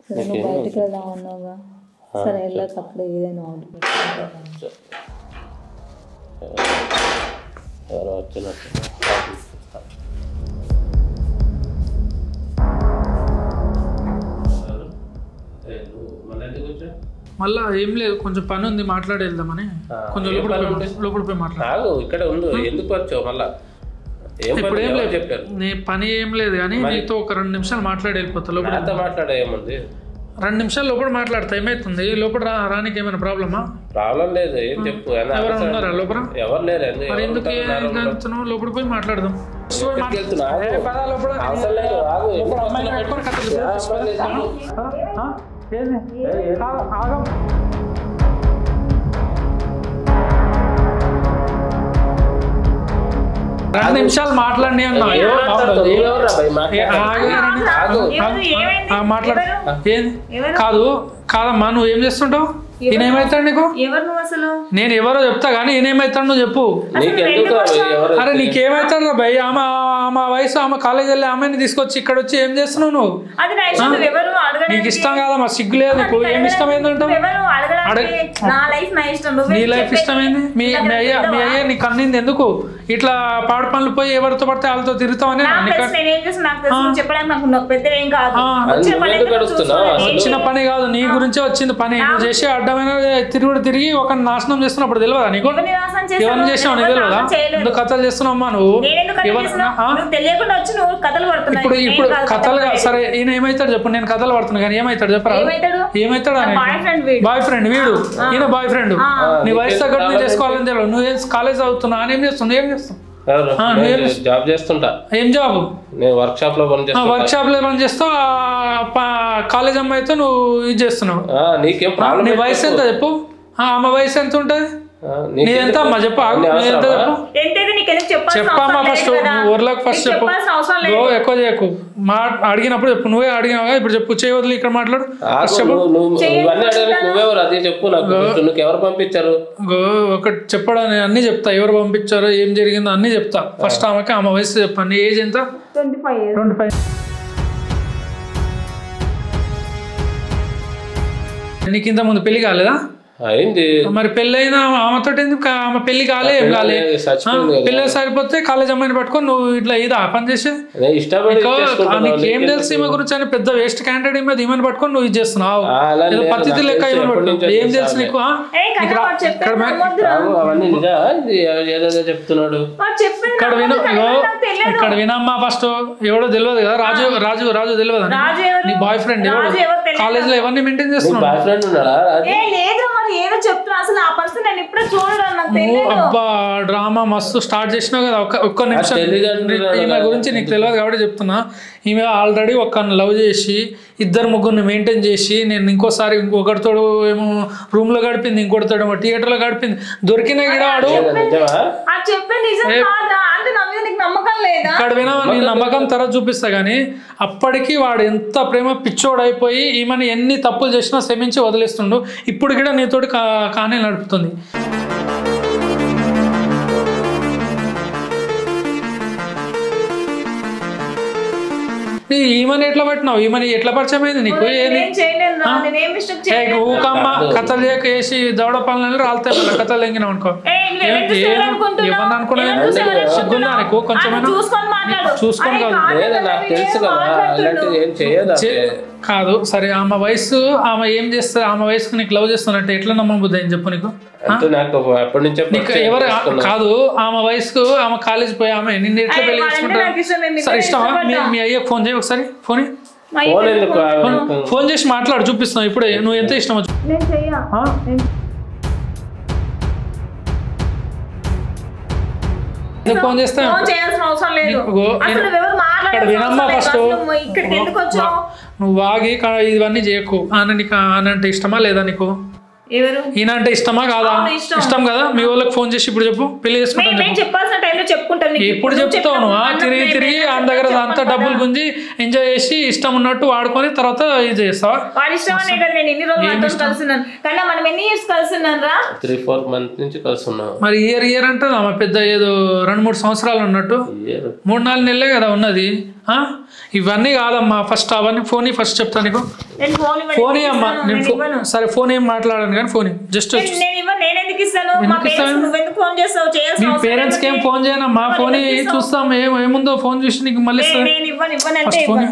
సరే నువ్వు బయటకు వెళ్దాం అన్నావుగా. సరే వెళ్ళాక అప్పుడే ఏదైనా ఆర్డర్ పెట్టుకుంటా. ఎవరో వచ్చినట్టు. మళ్ళా ఏం లేదు, కొంచెం పని ఉంది, మాట్లాడి వెళ్దామని. కొంచెం లోపల పోయి మాట్లాడు. ఇక్కడ ఉండు. ఎందుకు వచ్చావు మళ్ళా? ఇప్పుడు ఏం లేదు, నీ పని ఏం లేదు కానీ నీతో ఒక 2 నిమిషాలు మాట్లాడి వెళ్ళిపోతా. లోపల మాట్లాడే ఏముంది? 2 నిమిషాలు లోపల మాట్లాడతా. ఏమైతుంది? లోపల రానికి ఏమైనా ప్రాబ్లమా? ప్రాబ్లం లేదు. ఏం చెప్పు. ఎవరైనా ఉన్నారా లోపల? ఎవరు లేరు. ఎందుకు లోపల పోయి మాట్లాడదాం. రెండు నిమిషాలు మాట్లాడి అన్నా. కాదు కాదమ్మా, నువ్వు ఏం చేస్తుంటావు? ఈయన ఏమైతాడు నీకు? నేను ఎవరో చెప్తా కానీ ఈయన ఏమైతాడు నువ్వు చెప్పు. అరే నీకేమైతాడు రా భయ్? ఆమె వయసు, ఆమె కాలేజ్ వెళ్ళి ఆమెని తీసుకొచ్చి ఇక్కడ వచ్చి ఏం చేస్తున్నావు నువ్వు? నీకు ఇష్టం కాదమ్మా, సిగ్గు లేదు నీకు. ఏమి ఇష్టం ఏంటంటావు? నీ లైఫ్ ఇష్టమైంది. మీ అయ్యే నీకు అన్నింది ఎందుకు? ఇట్లా పాడు పనులు పోయి ఎవరితో పడితే వాళ్ళతో తిరుగుతావని వచ్చిన పని కాదు, నీ గురించే వచ్చింది పని. నువ్వు చేసే అడ్డమైన తిరిగి ఒక నాశనం చేస్తున్నప్పుడు తెలియదా నీకు? ఎవరిని చేసినావు నీకు తెలియదా? ఎందుకు కథలు చేస్తున్నావమ్మా నువ్వు? ఇప్పుడు కథలు సరే, ఈయన ఏమైతాడు చెప్పు? నేను కథలు పడుతున్నా కానీ ఏమైతాడు చెప్పరా? ఏమైతాడు? బాయ్ ఫ్రెండ్ వీడు, ఈయన బాయ్ ఫ్రెండ్. నీ వయసు తగ్గట్టు నువ్వు చేసుకోవాలని తెలియదు. నువ్వు కాలేజ్ చదువుతున్నా అని ఏం చేస్తున్నావు? ఏం చేస్తావు? జాబ్ చేస్తుంటా. ఏం జాబ్? వర్క్ షాప్ లో పని చేస్తావు. కాలేజ్ అమ్మాయితో నువ్వు ఇది చేస్తున్నావు. నీ వయసు ఎంత చెప్పు? ఆమె వయసు ఎంత ఉంటుంది? నీదెంత అమ్మా చెప్పు ఎంత చెప్పు చెప్పమ్మా ఫస్ట్ ఊర్లోకి ఫస్ట్ చెప్పు ఎక్కువ చేయకు అడిగినప్పుడు చెప్పు నువ్వే అడిగినావు ఇప్పుడు చెప్పు చేయవద్దు ఇక్కడ మాట్లాడు ఎవరు పంపించారు ఒకటి చెప్పడానికి అన్ని చెప్తా ఎవరు పంపించారో ఏం జరిగిందో అన్ని చెప్తా ఫస్ట్ ఆమెకి ఆమె వయసు చెప్పండి ఏజ్ ఎంత 25 నీకు ఇంత ముందు పెళ్లి కాలేదా అయింది మరి పెళ్ళైనా ఆమెతో ఎందుకు ఆమె పెళ్లి కాలే ఏం కాలే పెళ్ళి సరిపోతే కాలేజ్ అమ్మాయిని పట్టుకొని నువ్వు ఇట్లా ఇది ఆ పని చేసే నీకేం తెలుసు ఈమె గురించి అని పెద్ద వేస్ట్ క్యాండిడేట్ ఏమో ఈమెను పట్టుకొని నువ్వు ఇది చేస్తున్నావు పద్ధతి లెక్క ఈమెను పట్టుకో ఏం తెలుసు నీకు చెప్తున్నాడు ఇక్కడ వినమ్మా ఫస్ట్ ఎవడో తెలియదు కదా రాజు రాజు రాజు తెలియదు నీ బాయ్ ఫ్రెండ్ ఎవడు కాలేజ్ లో ఎవరిని మెయింటైన్ చేస్తున్నావు బాయ్ ఫ్రెండ్ ఉన్నాడా ఏదో చెప్తున్నా అసలు ఆ పర్సన్ నేను ఇప్పుడే చూడడం నాకు తెలియదు అబ్బా డ్రామా మస్తు స్టార్ట్ చేసినావు కదా ఒక్క నిమిషం ఈమె గురించి నీకు తెలియదు కాబట్టి చెప్తున్నా ఈమె ఆల్రెడీ ఒక్కరిని లవ్ చేసి ఇద్దరు ముగ్గురిని మెయింటైన్ చేసి నేను ఇంకోసారి ఇంకొకరితోడు ఏమో రూమ్ లో గడిపింది ఇంకొకరితోడు ఏమో థియేటర్ లో గడిపింది దొరికిన వాడు ఇక్కడ వినా నీ నమ్మకం తర్వాత చూపిస్తా గానీ అప్పటికి వాడు ఎంత ప్రేమ పిచ్చోడైపోయి ఈమెను ఎన్ని తప్పులు చేసినా క్షమించి వదిలేస్తుండు ఇప్పుడు కూడా నీతోటి కానీ నడుపుతుంది ఈమెను ఎట్లా పట్టినావు ఈమెను ఎట్లా పరిచయం అయింది నీకు ఊకమ్మ కథలు చేయక వేసి దవడ పనులు రాలుతాయి మళ్ళీ కథలు ఎంగినావు అనుకో ఏమన్నా అనుకున్నా సిగ్గుందా నీకు కొంచెమైనా చూసుకొని కాదు సరే ఆమె వయసు ఆమె ఏం చేస్తారు ఆమె వయసుకు నీకు లవ్ చేస్తున్నట్టు ఎట్లా నమ్మబుద్ది అని చెప్పు నీకు ఎవరు కాదు ఆమె వయసుకు ఆమె కాలేజ్ పోయి ఆమె నిన్ను ఎట్లా పెళ్లి చేసుకుంటారు సరే ఇష్టమా మీ అయ్యకు ఫోన్ చేయి ఒకసారి ఫోన్ చేసి మాట్లాడు చూపిస్తున్నావు ఇప్పుడే నువ్వు ఎంత ఇష్టమో ఫోన్ చేస్తా వినమ్మా ఫస్ట్ నువ్వు వాగి ఇవన్నీ చేయకు నీకు ఆనంటే ఇష్టమా లేదా నీకు ఈయన అంటే ఇష్టమా కాదా ఇష్టం కదా మీ వాళ్ళకి ఫోన్ చేసి ఇప్పుడు చెప్పు పెళ్లి చేసుకుంటాను ఎప్పుడు చెప్తావు తిరిగి తిరిగి ఆయన దగ్గర అంతా డబ్బులు గుంజి ఎంజాయ్ చేసి ఇష్టం ఉన్నట్టు వాడుకొని తర్వాత ఇది చేస్తావా 3-4 months నుంచి కలుసున్నాం మరి ఇయర్ అంటే ఆమె పెద్ద ఏదో 2-3 సంవత్సరాలు ఉన్నట్టు 3-4 నెలలే కదా ఉన్నది ఇవన్నీ కాదమ్మా ఫస్ట్ అవన్నీ ఫోన్ ఫస్ట్ చెప్తాను నీకు ఫోన్ అమ్మా నేను సరే ఫోన్ ఏం మాట్లాడాను కానీ ఫోన్ జస్ట్ మీ పేరెంట్స్ కి ఏం ఫోన్ చేయనమ్మా ఫోన్ చూస్తాం ఏముందో ఫోన్ చూసి నీకు మళ్ళీ ఫస్ట్ ఫోన్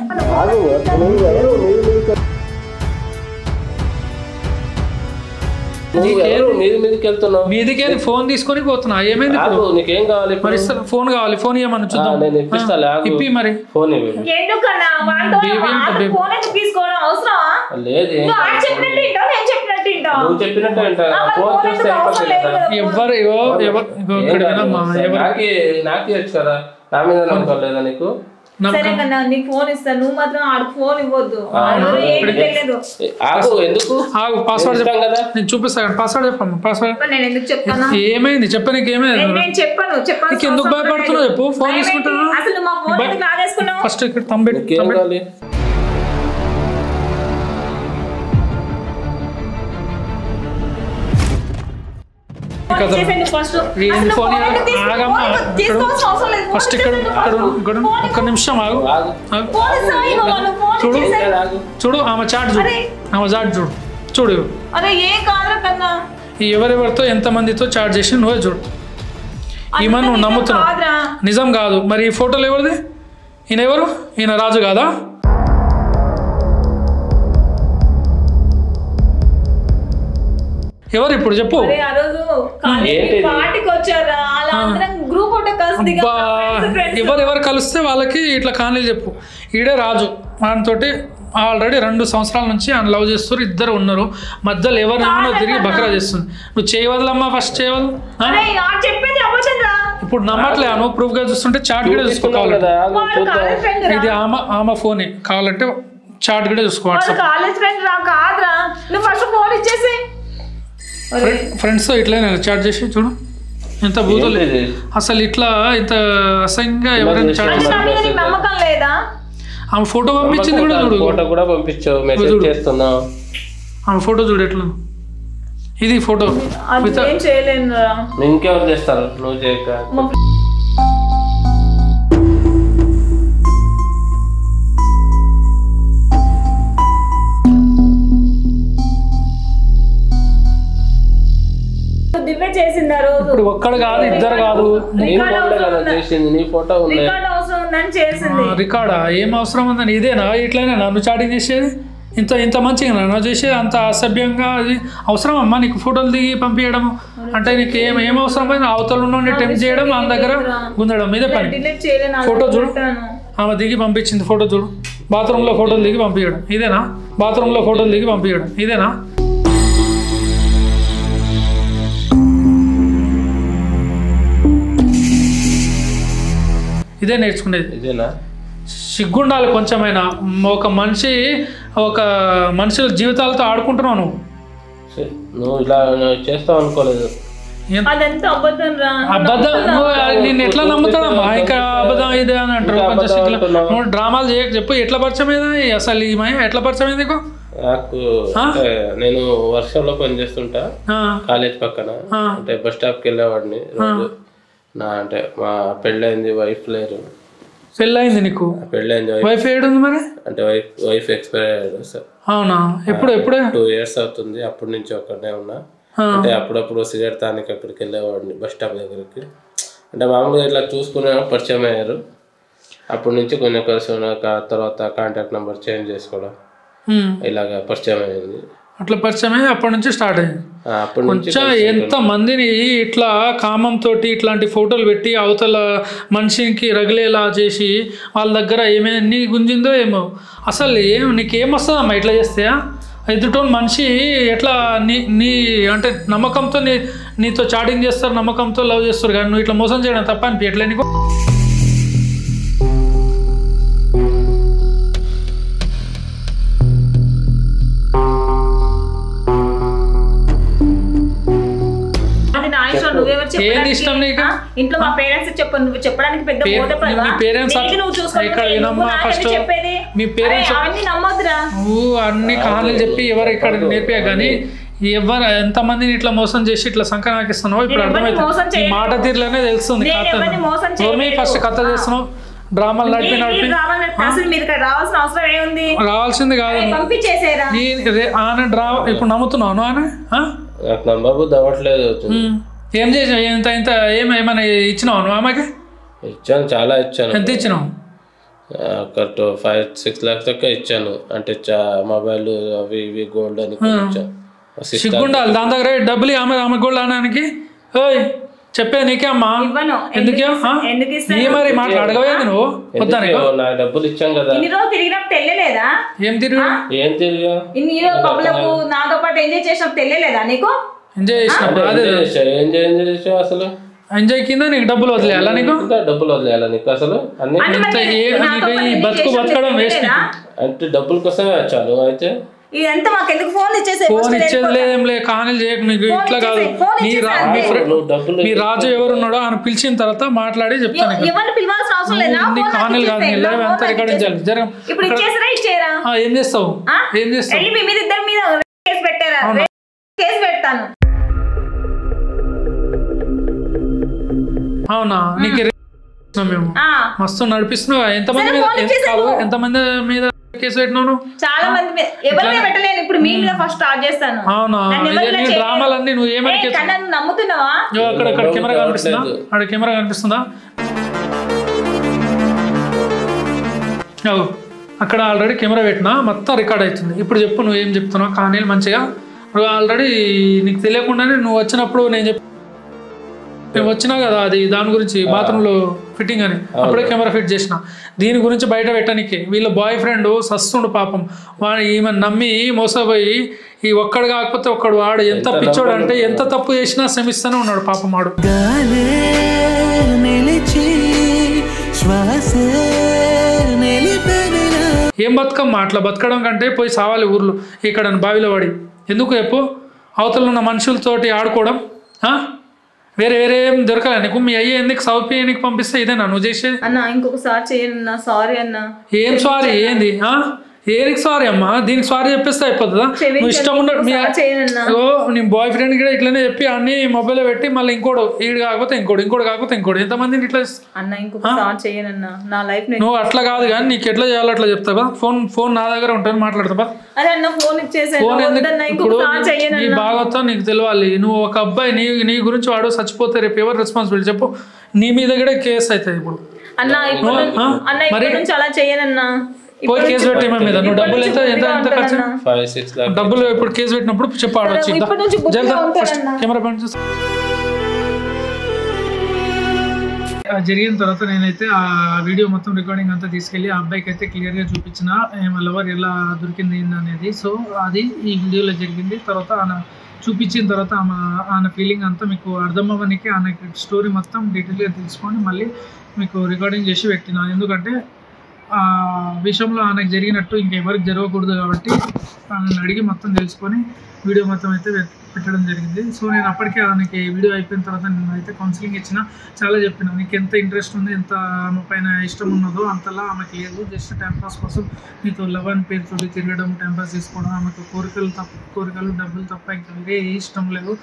మీదికే ఫోన్ తీసుకొని పోతున్నా ఏమైంది నీకేం కావాలి మరి ఫోన్ కావాలి ఫోన్ ఇవ్వమని చూద్దాం ఇప్పి మరి ఫోన్ ఎవరు నాకే కదా నా మీద నమ్మకం లేదా నీకు పాస్వర్డ్ నేను చూపిస్తాను పాస్వర్డ్ చెప్పమ్మా పాస్వర్డ్ ఏమైంది చెప్పనీకి ఏమైంది ఎందుకు భయపడుతున్నావు చెప్పు ఫోన్ తీసుకుంటున్నా ఫస్ట్ ఇక్కడ తమ్ముడు ఫస్ట్ ఇక్కడ ఒక్క నిమిషం ఆగు చూడు చూడు ఆమె చాట్ చూడు ఆమె చాట్ చూడు చూడు ఎవరెవరితో ఎంతమందితో చాట్ చేసి నువ్వే చూడు ఈమె నువ్వు నమ్ముతున్నావు నిజం కాదు మరి ఈ ఫోటోలు ఎవరిది ఈయన ఎవరు ఈయన రాజు కాదా ఎవరు ఇప్పుడు చెప్పు ఎవరెవరు కలిస్తే వాళ్ళకి ఇట్లా కానీలు చెప్పు ఈడే రాజు ఆయనతోటి ఆల్రెడీ 2 సంవత్సరాల నుంచి ఆయన లవ్ చేస్తారు ఇద్దరు ఉన్నారు మధ్యలో ఎవరినేమో తిరిగి బకరా చేస్తుంది నువ్వు చేయవదలమ్మా ఫస్ట్ చేయవదు ఇప్పుడు నమ్మట్లే నువ్వు ప్రూఫ్ గా చూస్తుంటే చాట్ కూడా చూసుకోవాలి ఇది ఆమె ఫోనే కావాలంటే చాట్ కూడా చూసుకోవాలి ఫ్రెండ్స్తో ఇట్లా చాట్ చేసి చూడు ఎంత బూతులు అసలు ఇట్లా ఇంత అసహ్యంగా ఎవరైనా చాట్ చేస్తారు. నమ్మకం లేదా? ఆమె ఫోటో పంపించింది కూడా చూడు. ఫోటో కూడా పంపించావు, మెసేజ్ చేస్తున్నావు. ఆమె ఫోటో చూడు ఎట్లా, ఇది ఫోటో. ఏం చేయలేను. ఇంకెవరు చేస్తారు, నువ్వు చేయక. దివ్య చేసిందారు. ఇప్పుడు ఒక్కడు కాదు, ఇద్దరు కాదు, నీ ఫోటో రికార్డా? ఏం అవసరం ఉందని? ఇదేనా ఇట్లనే నన్ను చాటింగ్ చేసేది? ఇంత మంచిగా నన్ను చేసేది అంత అసభ్యంగా? అది అవసరం అమ్మా నీకు ఫోటోలు దిగి పంపించడం? అంటే నీకు ఏం అవసరం పోయింది? అవతల నుండి టెంప్ట్ చేయడం, మన దగ్గర గుందడం, ఇదే పని. ఫోటో చూడు, ఆమె దిగి పంపించింది ఫోటో చూడు. బాత్రూంలో ఫోటోలు దిగి పంపించడం ఇదేనా? బాత్రూంలో ఫోటోలు దిగి పంపించడం ఇదేనా? ఇదే నేర్చుకునేది? ఇదేనా? సిగ్గుండాలి కొంచెమైనా. ఒక మనుషుల జీవితాలతో ఆడుకుంటున్నావు నువ్వు. నువ్వు ఇలా చేస్తావు అనుకోలేదు. అబద్ధం నేను ఎట్లా నమ్ముతాడమ్మా? ఇంకా అబద్ధం ఇదే అని అంటారు. కొంచెం నువ్వు డ్రామాలు చేయక చెప్పు. ఎట్లా పరిచయం అయింది అసలు ఈ మయ? ఎట్లా పరిచయం అయింది నీకు? నాకు నేను వర్షంలో పనిచేస్తుంటా కాలేజ్ పక్కన. అంటే బస్ స్టాప్కి వెళ్ళేవాడిని రోజు. అంటే మా పెళ్ళైంది, వైఫ్ లేరు. పెళ్ళయింది నీకు? పెళ్ళైంది. వైఫ్ ఏడుంది మరి? అంటే వైఫ్ ఎక్స్పైర్ అయ్యాడు సార్. అవునా? ఎప్పుడే 2 years అవుతుంది. అప్పటి నుంచి ఒక్కడే ఉన్నా. అంటే అప్పుడప్పుడు సిగరెట్ తానికి అక్కడికి వెళ్ళేవాడిని బస్ స్టాప్ దగ్గరికి. అంటే మామూలుగా ఇట్లా చూసుకునే పరిచయం అయ్యారు. అప్పటి నుంచి కొన్ని కలిసి తర్వాత కాంటాక్ట్ నెంబర్ చేంజ్ చేసుకోవడం ఇలాగా పరిచయం అయింది. అట్లా పరిచయం అయ్యి అప్పటి నుంచి స్టార్ట్ అయింది. కొంచెం ఎంత మందిని ఇట్లా కామంతో ఇట్లాంటి ఫోటోలు పెట్టి అవతల మనిషికి రగిలేలా చేసి వాళ్ళ దగ్గర ఏమైనా గుంజిందో ఏమో. అసలు నీకేమొస్తుందమ్మా ఇట్లా చేస్తే? ఎదుటోని మనిషి ఎట్లా నీ అంటే నమ్మకంతో నీతో చాటింగ్ చేస్తారు, నమ్మకంతో లవ్ చేస్తారు, కానీ నువ్వు ఇట్లా మోసం చేయడం తప్ప అనిపించట్లే నీకు? ఏది ఇష్టం నీకు? ఇంట్లో మా పేరెంట్స్ చెప్పు, నువ్వు చెప్పడానికి పెద్ద మీ పేరెంట్స్ నువ్వు అన్ని కహానీలు చెప్పి ఎవరు ఇక్కడ నేర్పా కానీ ఎవరు ఎంతమందిని ఇట్లా మోసం చేసి ఇట్లా సంకనాకిస్తున్నావు ఇప్పుడు అర్థమైతే మాట తీరులోనే తెలుస్తుంది. ఫస్ట్ కథ చేస్తున్నావు, డ్రామాలు నడిపి రావాల్సింది కాదు. ఇప్పుడు నమ్ముతున్నాను ఏం చేసావు? ఇంత ఏమైనా ఇచ్చినావు నువ్వు ఆమెకి? ఇచ్చాను, చాలా ఇచ్చాను. ఎంత ఇచ్చినావు? ఒక 5-6 lakhs దాకా ఇచ్చాను. అంటే మొబైల్ అవి ఇవి గోల్డ్ అని సిగ్గుండాలి. దాని దగ్గర డబ్బులు ఆమె గోల్డ్ అనడానికి చెప్పే నీకే అమ్మా? ఎందుకే మరి మాట్లాడగలేదు నువ్వు? వద్దా నా డబ్బులు ఇచ్చాను కదా. ఏం తిరిగా నాతో పాటు ఎంజాయ్ చేసినప్పుడు తెలియలేదా నీకు? ఎంజాయ్ చేసినప్పుడు అసలు ఎంజాయ్ కింద నీకు డబ్బులు వదిలేయాలా? నీకు డబ్బులు వదిలేయాలా నీకు? అసలు బతకడం వేస్ట్. అంటే డబ్బుల కోసమే వచ్చాను. అయితే ఫోన్ ఇచ్చేది లేదేం లే, కహానీలు చేయకు. నీకు ఇట్లా కాదు. మీ రాజు ఎవరున్నాడో ఆయన పిలిచిన తర్వాత మాట్లాడి చెప్తాను. నీ కహానీలు కాదు, నీ లైవ్ అంతా రికార్డించాలి. ఏం చేస్తావు? అవునా? నీకు మేము మస్తు నడిపిస్తున్నావు. ఎంతమంది మీద కేసు పెట్టినావు? చాలా మంది పెట్టలేను. ఇప్పుడు మీ మీద ఫస్ట్ స్టార్ట్ చేస్తాను. అవునా? డ్రామాలన్నీ నువ్వు ఏమని నమ్ముతున్నావా? అక్కడ కెమెరా కనిపిస్తుందా? అక్కడ కెమెరా కనిపిస్తుందా? అక్కడ ఆల్రెడీ కెమెరా పెట్టినా మొత్తం రికార్డ్ అవుతుంది. ఇప్పుడు చెప్పు నువ్వు ఏం చెప్తున్నావు కానీ మంచిగా. నువ్వు ఆల్రెడీ నీకు తెలియకుండానే నువ్వు వచ్చినప్పుడు నేను వచ్చినా కదా అది దాని గురించి బాత్రూంలో ఫిట్టింగ్ అని అప్పుడే కెమెరా ఫిట్ చేసిన. దీని గురించి బయట పెట్టడానికి వీళ్ళ బాయ్ ఫ్రెండ్ సస్తుండు పాపం. వాడు ఈమె నమ్మి మోసపోయి ఈ ఒక్కడు కాకపోతే ఒక్కడు వాడు ఎంత పిచ్చోడు అంటే ఎంత తప్పు చేసినా శ్రమిస్తూనే ఉన్నాడు పాపం వాడు. ఏం బతుకమ్మా? అట్లా బతకడం కంటే పోయి సావాలి ఊర్లో ఇక్కడ బావిలో పడి. ఎందుకు చెప్పు? అవతల ఉన్న మనుషులతోటి ఆడుకోవడం, వేరే వేరే ఏం దొరకాలి నీకు. మీ అయ్యే ఎందుకు సౌపీయనికి పంపిస్తే ఇదేనా నువ్వు చేసేది? అన్న ఇంకొకసారి చేయను, సారీ అన్న. ఏం సారీ ఏంది? ఏరికి సారీ అమ్మా, దీనికి సారీ చెప్పేస్తే అయిపోతుందా? నువ్వు ఇష్టం ఉండదు నీ బాయ్ ఫ్రెండ్ కూడా ఇట్లనే చెప్పి అన్ని మొబైల్లో పెట్టి మళ్ళీ ఇంకోడు ఈడు కాకపోతే ఇంకోటి కాకపోతే ఇంకోటి ఎంతమందిని ఇట్లా నువ్వు అట్లా కాదు కానీ నీకు ఎట్లా చేయాలో అట్లా చెప్తావా? ఫోన్ నా దగ్గర ఉంటుంది మాట్లాడతావా? ఫోన్ ఎందుకు? నీ బాగోతా నీకు తెలియాలి. నువ్వు ఒక అబ్బాయి నీ గురించి వాడు చచ్చిపోతే రేపు ఎవరు రెస్పాన్సిబిలిటీ చెప్పు? నీ మీద కూడా కేసు అవుతుంది ఇప్పుడు. పోయి కేసు పెట్టి మీద నువ్వు డబ్బులు ఎంత ఖర్చు? డబ్బులు ఇప్పుడు కేసు పెట్టినప్పుడు చెప్పాడు వచ్చి కెమెరా పాయింట్ జరిగిన తర్వాత నేనైతే ఆ వీడియో మొత్తం రికార్డింగ్ అంతా తీసుకెళ్ళి ఆ అబ్బాయికి అయితే క్లియర్గా చూపించిన లవర్ ఎలా దొరికింది అనేది. సో అది ఈ వీడియోలో జరిగింది. తర్వాత ఆయన చూపించిన తర్వాత ఆయన ఫీలింగ్ అంతా మీకు అర్థమవ్వడానికి ఆయన స్టోరీ మొత్తం డీటెయిల్గా తెలుసుకొని మళ్ళీ మీకు రికార్డింగ్ చేసి పెట్టిన. ఎందుకంటే ఆ విషయంలో ఆయనకు జరిగినట్టు ఇంకెవరికి జరగకూడదు కాబట్టి ఆయనను అడిగి మొత్తం తెలుసుకొని వీడియో మొత్తం అయితే పెట్టడం జరిగింది. సో నేను అప్పటికే ఆయనకి వీడియో అయిపోయిన తర్వాత నేను అయితే కౌన్సిలింగ్ ఇచ్చిన, చాలా చెప్పిన నీకు ఎంత ఇంట్రెస్ట్ ఉంది, ఎంత ఆమె పైన ఇష్టం ఉన్నదో అంతలా ఆమెకి లేదు. జస్ట్ టైంపాస్ కోసం నీతో లవ్ అని పేరుతో తిరగడం, టైంపాస్ తీసుకోవడం, ఆమెకు కోరికలు డబ్బులు తప్ప ఇంకా వేరే ఇష్టం లేదు,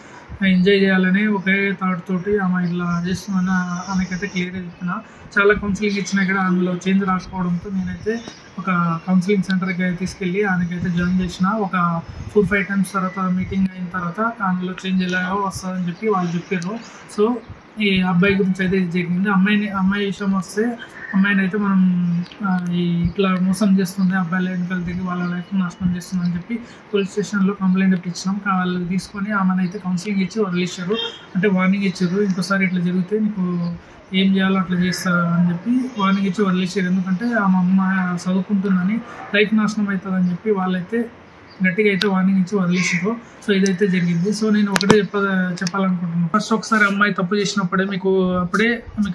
ఎంజాయ్ చేయాలని ఒకే థాట్ తోటి ఆమె ఇలా చేస్తుందని ఆమెకైతే క్లియర్గా చెప్పిన. చాలా కౌన్సిలింగ్ ఇచ్చినా కూడా అందులో చేంజ్ రాకపోవడంతో నేనైతే ఒక కౌన్సిలింగ్ సెంటర్కి తీసుకెళ్ళి ఆయనకైతే జాయిన్ చేసిన. ఒక 4-5 టైమ్స్ తర్వాత మీటింగ్ అయిన తర్వాత అందులో చేంజ్ ఎలాగో వస్తుందని చెప్పి వాళ్ళు చెప్పారు. సో ఈ అబ్బాయి గురించి అయితే ఇది జరిగింది. అమ్మాయి విషయం వస్తే అమ్మాయిని అయితే మనం ఇట్లా మోసం చేస్తుంది, అబ్బాయిల వెనుకలు తిరిగి వాళ్ళ లైఫ్ నాశనం చేస్తుంది అని చెప్పి పోలీస్ స్టేషన్లో కంప్లైంట్ ఇచ్చినాం. వాళ్ళు తీసుకొని ఆమెను అయితే కౌన్సిలింగ్ ఇచ్చి వదిలేశారు, అంటే వార్నింగ్ ఇచ్చారు. ఇంకోసారి ఇట్లా జరిగితే నీకు ఏం చేయాలో అట్లా చేస్తారు అని చెప్పి వార్నింగ్ ఇచ్చి వదిలేశారు. ఎందుకంటే ఆమె అమ్మ చదువుకుంటుందని లైఫ్ నాశనం అవుతుందని చెప్పి వాళ్ళైతే గట్టిగా అయితే వార్నింగ్ ఇచ్చి వదిలేసారు. సో ఇదైతే జరిగింది. సో నేను ఒకటే చెప్పాలనుకుంటున్నాను. ఫస్ట్ ఒకసారి అమ్మాయి తప్పు చేసినప్పుడే మీకు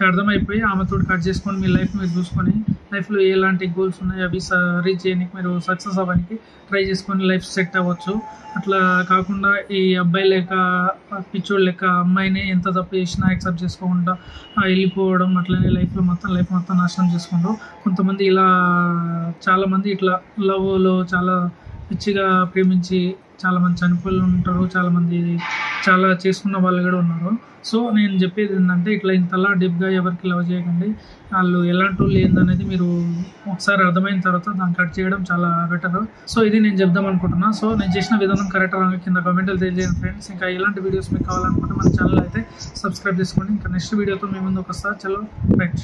అర్థమైపోయి ఆమెతో కట్ చేసుకొని మీ లైఫ్ మీరు చూసుకొని లైఫ్లో ఎలాంటి గోల్స్ ఉన్నాయో అవి రీచ్ చేయడానికి మీరు సక్సెస్ అవ్వడానికి ట్రై చేసుకొని లైఫ్ సెట్ అవ్వచ్చు. అట్లా కాకుండా ఈ అబ్బాయి లేక పిచ్చోడు లెక్క అమ్మాయిని ఎంత తప్పు చేసినా యాక్సెప్ట్ చేసుకోకుండా వెళ్ళిపోవడం, అట్లనే లైఫ్ మొత్తం నాశనం చేసుకుంటాం. కొంతమంది ఇలా చాలామంది ఇట్లా లవ్లో చాలా పిచ్చిగా ప్రేమించి చాలామంది చనిపోయి ఉంటారు, చాలామంది చాలా చేసుకున్న వాళ్ళు కూడా ఉన్నారు. సో నేను చెప్పేది ఏంటంటే ఇట్లా ఇంతలా డీప్గా ఎవరికి లవ్ చేయకండి. వాళ్ళు ఎలాంటి వాళ్ళు ఏందనేది మీరు ఒకసారి అర్థమైన తర్వాత దాన్ని కట్ చేయడం చాలా బెటర్. సో ఇది నేను చెప్దాం అనుకుంటున్నా. సో నేను చేసిన విధానం కరెక్ట్ కింద కామెంట్లు తెలియజేయండి ఫ్రెండ్స్. ఇంకా ఇలాంటి వీడియోస్ మీకు కావాలనుకుంటే మన ఛానల్ అయితే సబ్స్క్రైబ్ చేసుకోండి. ఇంకా నెక్స్ట్ వీడియోతో మీ ముందుకు వస్తా. చలో రైట్.